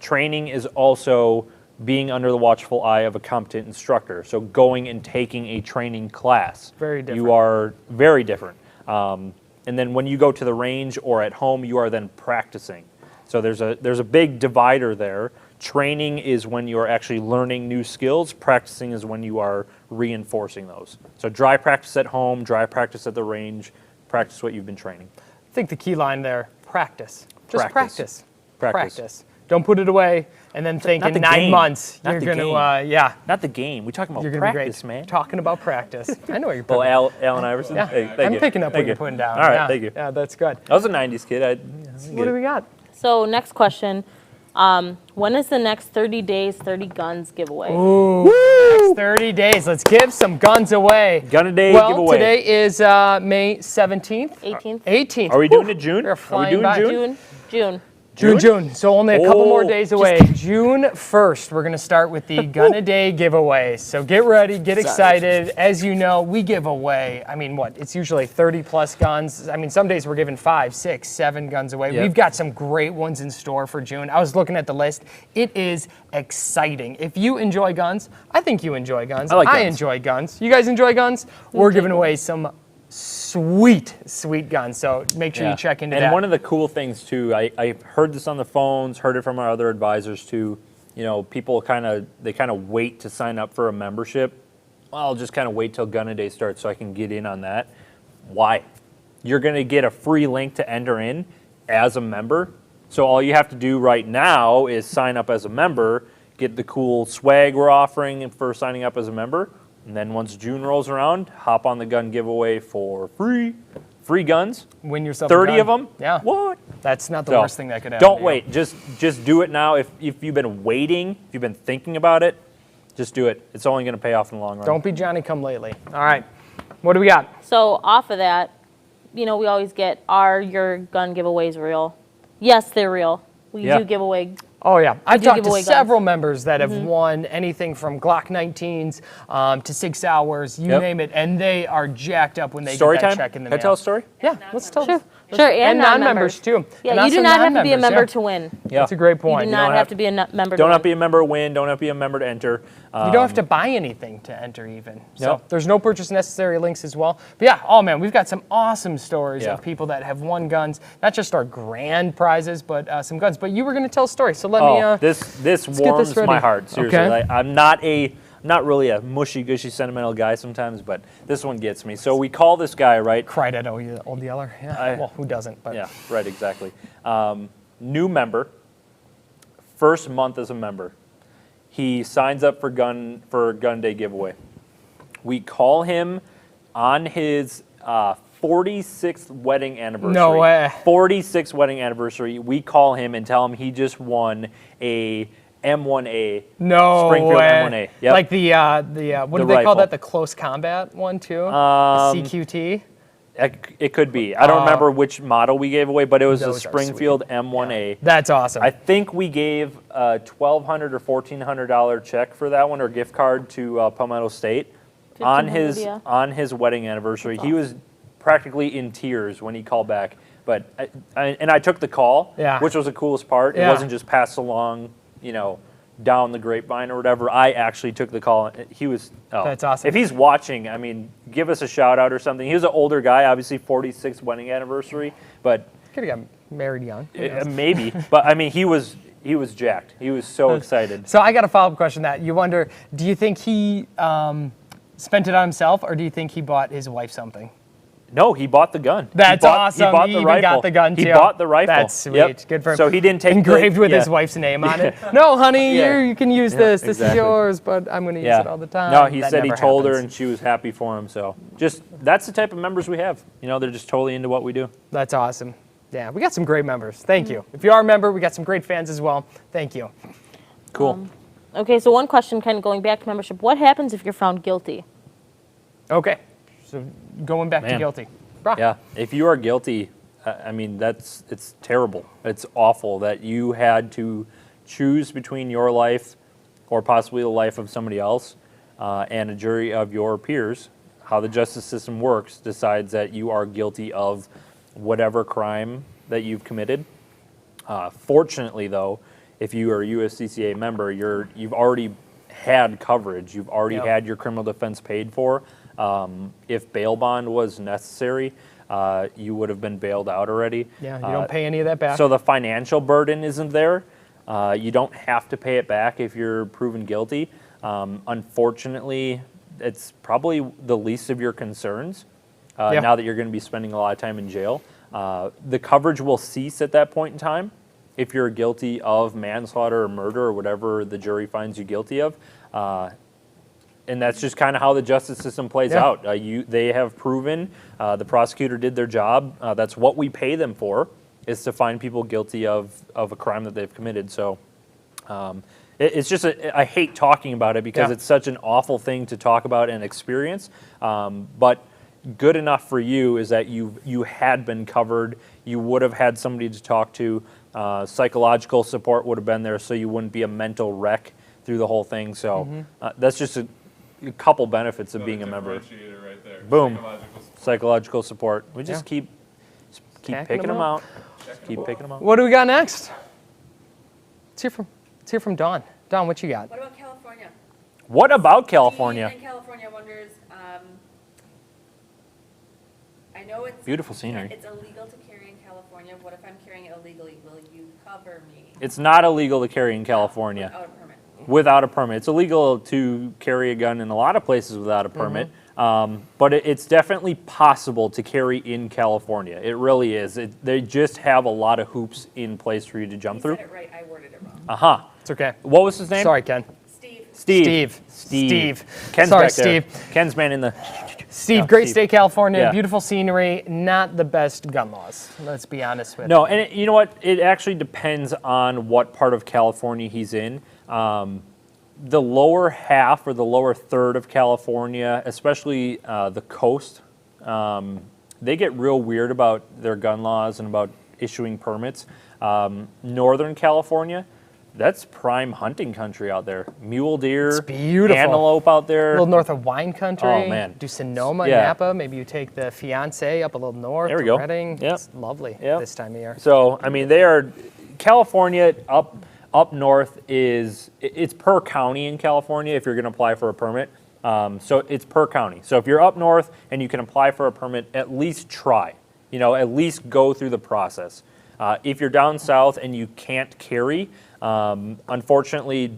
Training is also being under the watchful eye of a competent instructor. So going and taking a training class. Very different. You are very different. And then when you go to the range or at home, you are then practicing. So there's a big divider there. Training is when you are actually learning new skills. Practicing is when you are reinforcing those. So dry practice at home, dry practice at the range, practice what you've been training. I think the key line there, practice. Just Practice. practice. Practice. Don't put it away and then think Not in the 9 game. months Not you're the going to, game. yeah, Not the game. We're talking about you're going to be great. practice, man. Talking about practice. I know what you're Oh, putting. Allen Iverson? Yeah, Hey, thank I'm you. picking up Thank what you're you. putting down. All right, yeah. thank you. Yeah, that's good. I was a 90s kid. What do we got? So next question. When is the next 30 days, 30 guns giveaway? Ooh, next 30 days. Let's give some guns away. Gun a day well, giveaway. today is May 17th. 18th? 18th. Are we doing it June? We're Are we flying doing by. June? June. June. So only a couple more Oh, days away. June 1st, we're going to start with the Gun a Day giveaway. So get ready, get excited. As you know, we give away, I mean, it's usually 30 plus guns. I mean, some days we're giving 5, 6, 7 guns away. Yep. We've got some great ones in store for June. I was looking at the list. It is exciting. If you enjoy guns, I think you enjoy guns. I like guns. enjoy guns. You guys enjoy guns? We're giving away some sweet guns. So make sure you check into that. And one of the cool things too, I heard this on the phones, heard it from our other advisors too. You know, people kind of wait to sign up for a membership. Well, I'll just kind of wait till Gun a Day starts so I can get in on that. Why? You're going to get a free link to enter in as a member. So all you have to do right now is sign up as a member, get the cool swag we're offering for signing up as a member. And then once June rolls around, hop on the gun giveaway for free. Free guns. Win yourself 30 a gun. of them? Yeah. What? That's not the So, worst thing that could happen. Don't to you. wait. Just do it now. If you've been waiting, if you've been thinking about it, just do it. It's only going to pay off in the long run. Don't be Johnny come lately. All right. What do we got? So off of that, we always get, are your gun giveaways real? Yes, they're real. We Yeah. do give away. Oh, yeah. I've do talked give to away guns. several members that have won anything from Glock 19s to 6 hours, you Yep. name it, and they are jacked up when they Story get that time? check in the Can I mail. tell a story? Yeah, let's tell Sure, let's- sure, and non-members too. Yeah, And you do also not have to be a non-members, member yeah. to win. Yeah. That's a great You point. do don't not have have- to be a member Don't to have to win. be a member to win. Don't have to be a member to enter. You don't have to buy anything to enter even. So Yep. there's no purchase necessary links as well. But yeah, oh man, we've got some awesome stories Yeah. of people that have won guns, not just our grand prizes, but some guns. But you were going to tell a story, so let me. This get warms this ready. my heart. Seriously, Okay. I'm not really a mushy gushy sentimental guy sometimes, but this one gets me. So we call this guy, right? Cried at Old Yeller. Yeah. Well, who doesn't? But Yeah, right, exactly. New member, first month as a member. He signs up for Gun Day giveaway. We call him on his 46th wedding anniversary. No way. 46th wedding anniversary. We call him and tell him he just won a M1A. No Springfield way. M1A. Yep. Like the what do The they call rifle. that? The close combat one too. The CQT. It could be. I don't remember which model we gave away, but it was a Those are Springfield M1A. That's awesome. I think we gave a $1,200 or $1,400 check for that one, or gift card to Palmetto State on $1,500, yeah. his wedding anniversary. He was practically in tears when he called back. But I took the call, Yeah. which was the coolest part. Yeah. It wasn't just passed along, down the grapevine or whatever. I actually took the call. He was. Oh. That's awesome. If he's watching, I mean, give us a shout out or something. He was an older guy, obviously 46th wedding anniversary, but. Could have got married young. Who knows? Maybe, but I mean, he was jacked. He was so excited. So I got a follow-up question. That you wonder, do you think he spent it on himself, or do you think he bought his wife something? No, he bought the gun. That's awesome. He bought He the even rifle. got the gun He too. bought the rifle. That's sweet. Yep. Good for him. So he didn't take engraved with his yeah. wife's name on it. No, honey, Yeah. you can use this. This exactly. is yours, but I'm going to use Yeah. it all the time. No, he That said he never told her, happens. and she was happy for him. So that's the type of members we have. They're just totally into what we do. That's awesome. Yeah, we got some great members. Thank you. If you are a member, we got some great fans as well. Thank you. Cool. Okay, so one question kind of going back to membership. What happens if you're found guilty? Okay, so going back to Man. guilty. Brock. Yeah, if you are guilty, I mean, it's terrible. It's awful that you had to choose between your life or possibly the life of somebody else, and a jury of your peers. How the justice system works decides that you are guilty of whatever crime that you've committed. Fortunately, though, if you are a USCCA member, you've already had coverage. You've already Yep. had your criminal defense paid for. If bail bond was necessary, you would have been bailed out already. Yeah, you don't pay any of that back. So the financial burden isn't there. You don't have to pay it back if you're proven guilty. Unfortunately, it's probably the least of your concerns Yeah. now that you're going to be spending a lot of time in jail. The coverage will cease at that point in time. if you're guilty of manslaughter or murder or whatever the jury finds you guilty of. And that's just kind of how the justice system plays Yeah. out. They have proven the prosecutor did their job. That's what we pay them for, is to find people guilty of a crime that they've committed. So it's just, I hate talking about it because Yeah. it's such an awful thing to talk about and experience. But good enough for you is that you had been covered. You would have had somebody to talk to. Psychological support would have been there so you wouldn't be a mental wreck through the whole thing. So that's just a couple benefits of being a member. Differentiator right there. Boom. Psychological support. Psychological support. We just keep Checking picking them them out. Check Keep them picking them out. What do we got next? Let's hear from Dawn. Dawn, what you got? What about California? What about Steve California? in California wonders, I know it's. Beautiful scenery. It's illegal to carry in California. What if I'm carrying it illegally? Will you cover me? It's not illegal to carry in California Without a permit. without a permit. It's illegal to carry a gun in a lot of places without a permit. But it's definitely possible to carry in California. It really is. They just have a lot of hoops in place for you to jump You through. said it right, I worded it wrong. Uh-huh. It's okay. What was his name? Sorry, Ken. Steve. Steve. Ken's Sorry, back there. Steve. Ken's man in the... Steve, Yeah, great Steve. state, California. Yeah. Beautiful scenery. Not the best gun laws. Let's be honest with No, and you know what? It actually depends on what part of California he's in. The lower half or the lower third of California, especially the coast, they get real weird about their gun laws and about issuing permits. Northern California, that's prime hunting country out there. Mule deer, It's beautiful. antelope out there. A little north of wine country. Oh, man. Do Sonoma, Yeah. Napa. Maybe you take the fiance up a little north. There we to go. Redding. Yep. It's lovely Yep. this time of year. So, I mean, they are, California up north it's per county in California if you're going to apply for a permit. So it's per county. So if you're up north and you can apply for a permit, at least try. At least go through the process. If you're down south and you can't carry, unfortunately,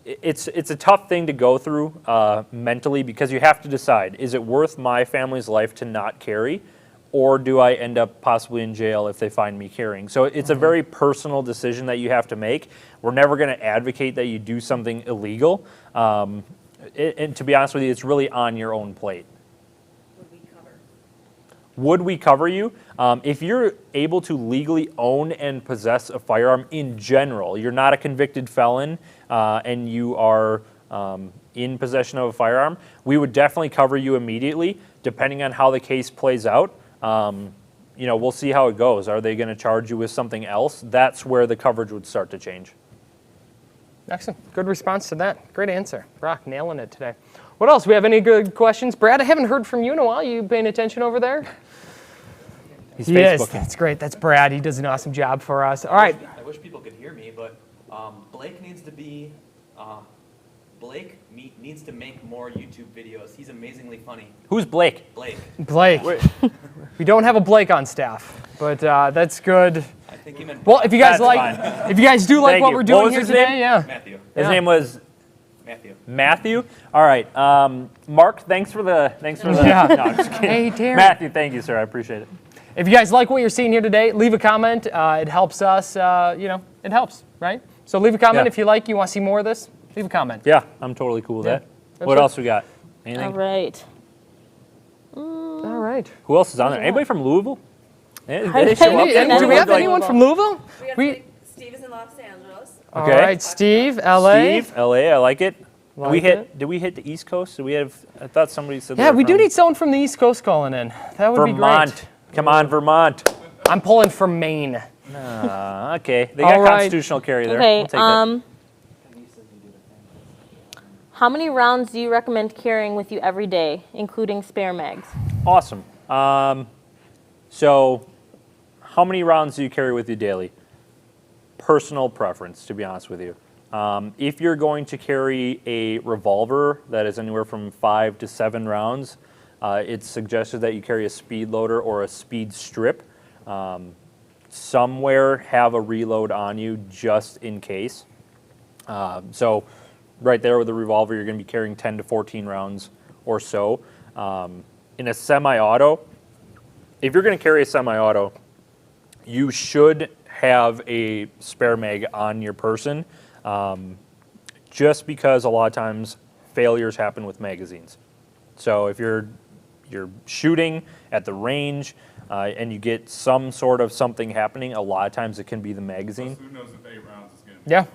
it's a tough thing to go through mentally because you have to decide, is it worth my family's life to not carry? Or do I end up possibly in jail if they find me carrying? So it's a very personal decision that you have to make. We're never going to advocate that you do something illegal. And to be honest with you, it's really on your own plate. Would we cover? Would we cover you? If you're able to legally own and possess a firearm in general, you're not a convicted felon and you are in possession of a firearm, we would definitely cover you immediately, depending on how the case plays out. We'll see how it goes. Are they going to charge you with something else? That's where the coverage would start to change. Excellent. Good response to that. Great answer. Brock, nailing it today. What else? We have any good questions? Brad, I haven't heard from you in a while. You paying attention over there? He's Yes, Facebooking. that's great. That's Brad. He does an awesome job for us. All right. I wish people could hear me, but Blake needs to be, needs to make more YouTube videos. He's amazingly funny. Who's Blake? Blake, Blake. We don't have a Blake on staff, but that's good. I think he meant Well, if you guys That's if you guys do like Thank what you. we're What doing was here his today, name? yeah. Matthew. His Yeah. name was Matthew. Matthew. All right, Mark. Thanks for the. Yeah. No, I'm just kidding. Hey, Terry. Matthew, thank you, sir. I appreciate it. If you guys like what you're seeing here today, leave a comment. It helps us. It helps, right? So leave a comment Yeah. if you like. You want to see more of this? Leave a comment. Yeah, I'm totally cool with Yeah. that. That's What it. else we got? Anything? All right. All right. Who else is on there? Anybody from Louisville? They Hi, show up Any- there? Do we have Like- anyone from Louisville? We Steve is in Los Angeles. All Okay. right, Steve, LA. Steve, LA, I like it. Like it. Did we hit the East Coast? Did we have? I thought somebody said. Yeah, they were we do from need someone from the East Coast calling in. That would be Vermont. great. Come on, Vermont. I'm pulling from Maine. Okay, they got All right. constitutional carry there. Okay. We'll take that. How many rounds do you recommend carrying with you every day, including spare mags? Awesome. So, how many rounds do you carry with you daily? Personal preference, to be honest with you. If you're going to carry a revolver that is anywhere from 5 to 7 rounds, it's suggested that you carry a speed loader or a speed strip. Somewhere have a reload on you just in case. So right there with the revolver, you're going to be carrying 10 to 14 rounds or so. In a semi-auto, if you're going to carry a semi-auto, you should have a spare mag on your person, just because a lot of times failures happen with magazines. So if you're shooting at the range and you get some sort of something happening, a lot of times it can be the magazine. Who knows if 8 rounds is going to be Yeah.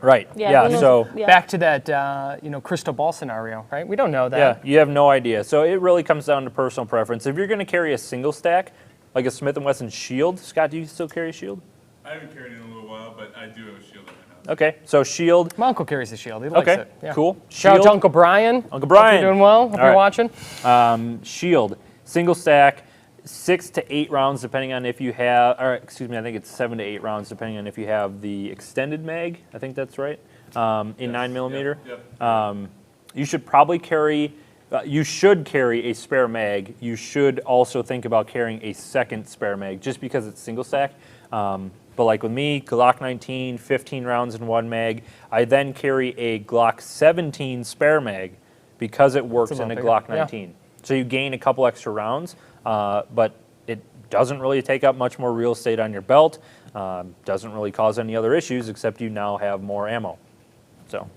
Right. Yeah, Yeah. who knows? So Yeah. Back to that, crystal ball scenario, right? We don't know that. yeah, you have no idea. So it really comes down to personal preference. If you're going to carry a single stack, like a Smith & Wesson Shield, Scott, do you still carry a Shield? I haven't carried it in a little while, but I do have a shield at my house. Okay, so Shield. My uncle carries the shield. He likes Okay, it. Yeah. cool. Shout out to Shield. Uncle Brian. Uncle Brian. Hope you're doing well. Hope All you're right. watching. Shield, single stack, 6 to 8 rounds, depending on if you have, or excuse me, I think it's 7 to 8 rounds, depending on if you have the extended mag. I think that's right. In 9mm. Yep. You should probably carry. You should carry a spare mag. You should also think about carrying a second spare mag, just because it's single stack. But like with me, Glock 19, 15 rounds in one mag. I then carry a Glock 17 spare mag because it works It's a in a lot bigger. Glock 19. So you gain a couple extra rounds, but it doesn't really take up much more real estate on your belt. Doesn't really cause any other issues, except you now have more ammo. So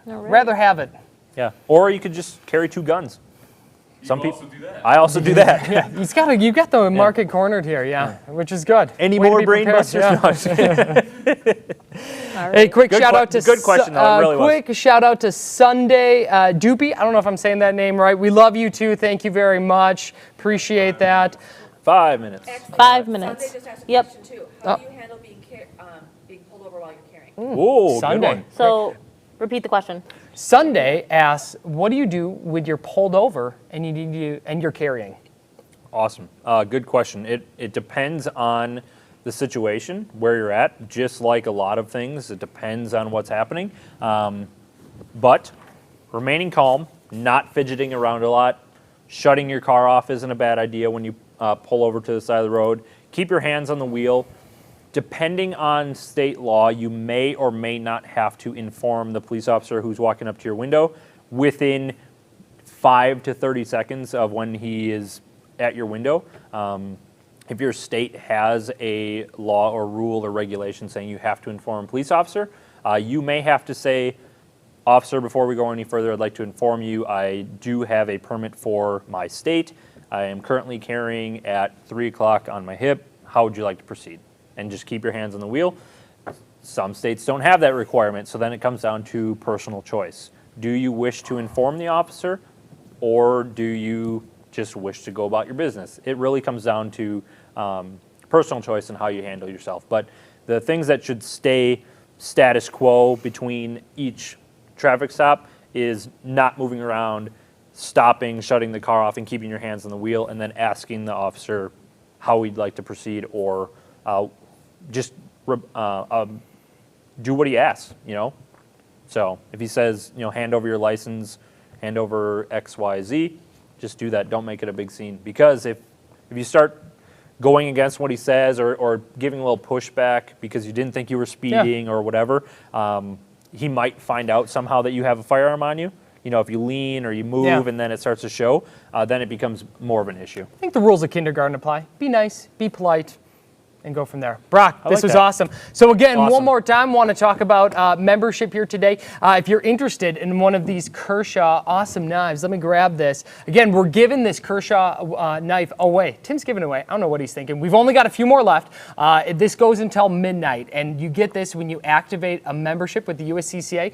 All right. Rather have it. yeah, or you could just carry 2 guns. Some You people. also do that. I also do that. Yeah, you got the market cornered here, which is good. Any Way to more be brain prepared, busters? yeah. No, I'm just kidding. All right. Hey, quick Good shout out to good question, though, it really was. quick shout out to Sunday Doopy. I don't know if I'm saying that name right. We love you too. Thank you very much. Appreciate that. 5 minutes. Excellent. 5 minutes. Sunday just asked a Yep. question too. How do you handle being pulled over while you're carrying? Ooh, Sunday. good one. So, repeat the question. Sunday asks, what do you do when you're pulled over and you're carrying? Awesome. Good question. It depends on the situation, where you're at. Just like a lot of things, it depends on what's happening. But remaining calm, not fidgeting around a lot, shutting your car off isn't a bad idea when you pull over to the side of the road. Keep your hands on the wheel. Depending on state law, you may or may not have to inform the police officer who's walking up to your window within 5 to 30 seconds of when he is at your window. If your state has a law or rule or regulation saying you have to inform a police officer, you may have to say, officer, before we go any further, I'd like to inform you I do have a permit for my state. I am currently carrying at 3 o'clock on my hip. How would you like to proceed? And just keep your hands on the wheel. Some states don't have that requirement, so then it comes down to personal choice. Do you wish to inform the officer, or do you just wish to go about your business? It really comes down to personal choice and how you handle yourself. But the things that should stay status quo between each traffic stop is not moving around, stopping, shutting the car off, and keeping your hands on the wheel, and then asking the officer how we'd like to proceed, or just do what he asks, So if he says, hand over your license, hand over X, Y, Z, just do that. Don't make it a big scene. Because if you start going against what he says, or giving a little pushback because you didn't think you were speeding or whatever, he might find out somehow that you have a firearm on you. If you lean or you move and then it starts to show, then it becomes more of an issue. I think the rules of kindergarten apply. Be nice, be polite, and go from there. Brock, this like was that. awesome. So again, one Awesome. more time, want to talk about membership here today. If you're interested in one of these Kershaw awesome knives, let me grab this. Again, we're giving this Kershaw knife away. Tim's giving it away. I don't know what he's thinking. We've only got a few more left. This goes until midnight, and you get this when you activate a membership with the USCCA,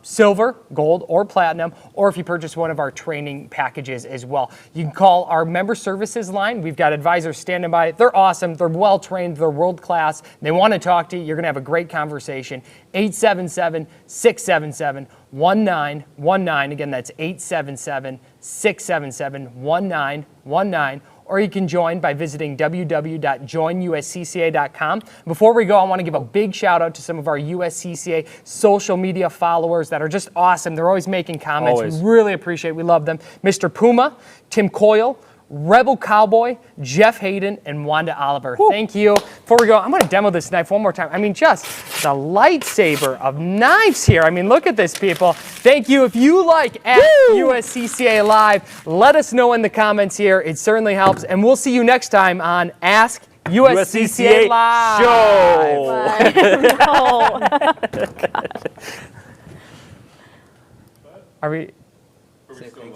silver, gold, or platinum, or if you purchase one of our training packages as well. You can call our member services line. We've got advisors standing by. They're awesome. They're well trained, they're world class. They want to talk to you. You're going to have a great conversation. 877-677-1919. Again, that's 877-677-1919. Or you can join by visiting www.joinuscca.com. Before we go, I want to give a big shout out to some of our USCCA social media followers that are just awesome. They're always making comments. Always. We really appreciate it. We love them. Mr. Puma, Tim Coyle, Rebel Cowboy, Jeff Hayden, and Wanda Oliver. Woo. Thank you. Before we go, I'm going to demo this knife one more time. I mean, just the lightsaber of knives here. I mean, look at this, people. Thank you. If you like at USCCA Live, let us know in the comments here. It certainly helps. And we'll see you next time on Ask USCCA Live. Show. No. Are we? Are we still live?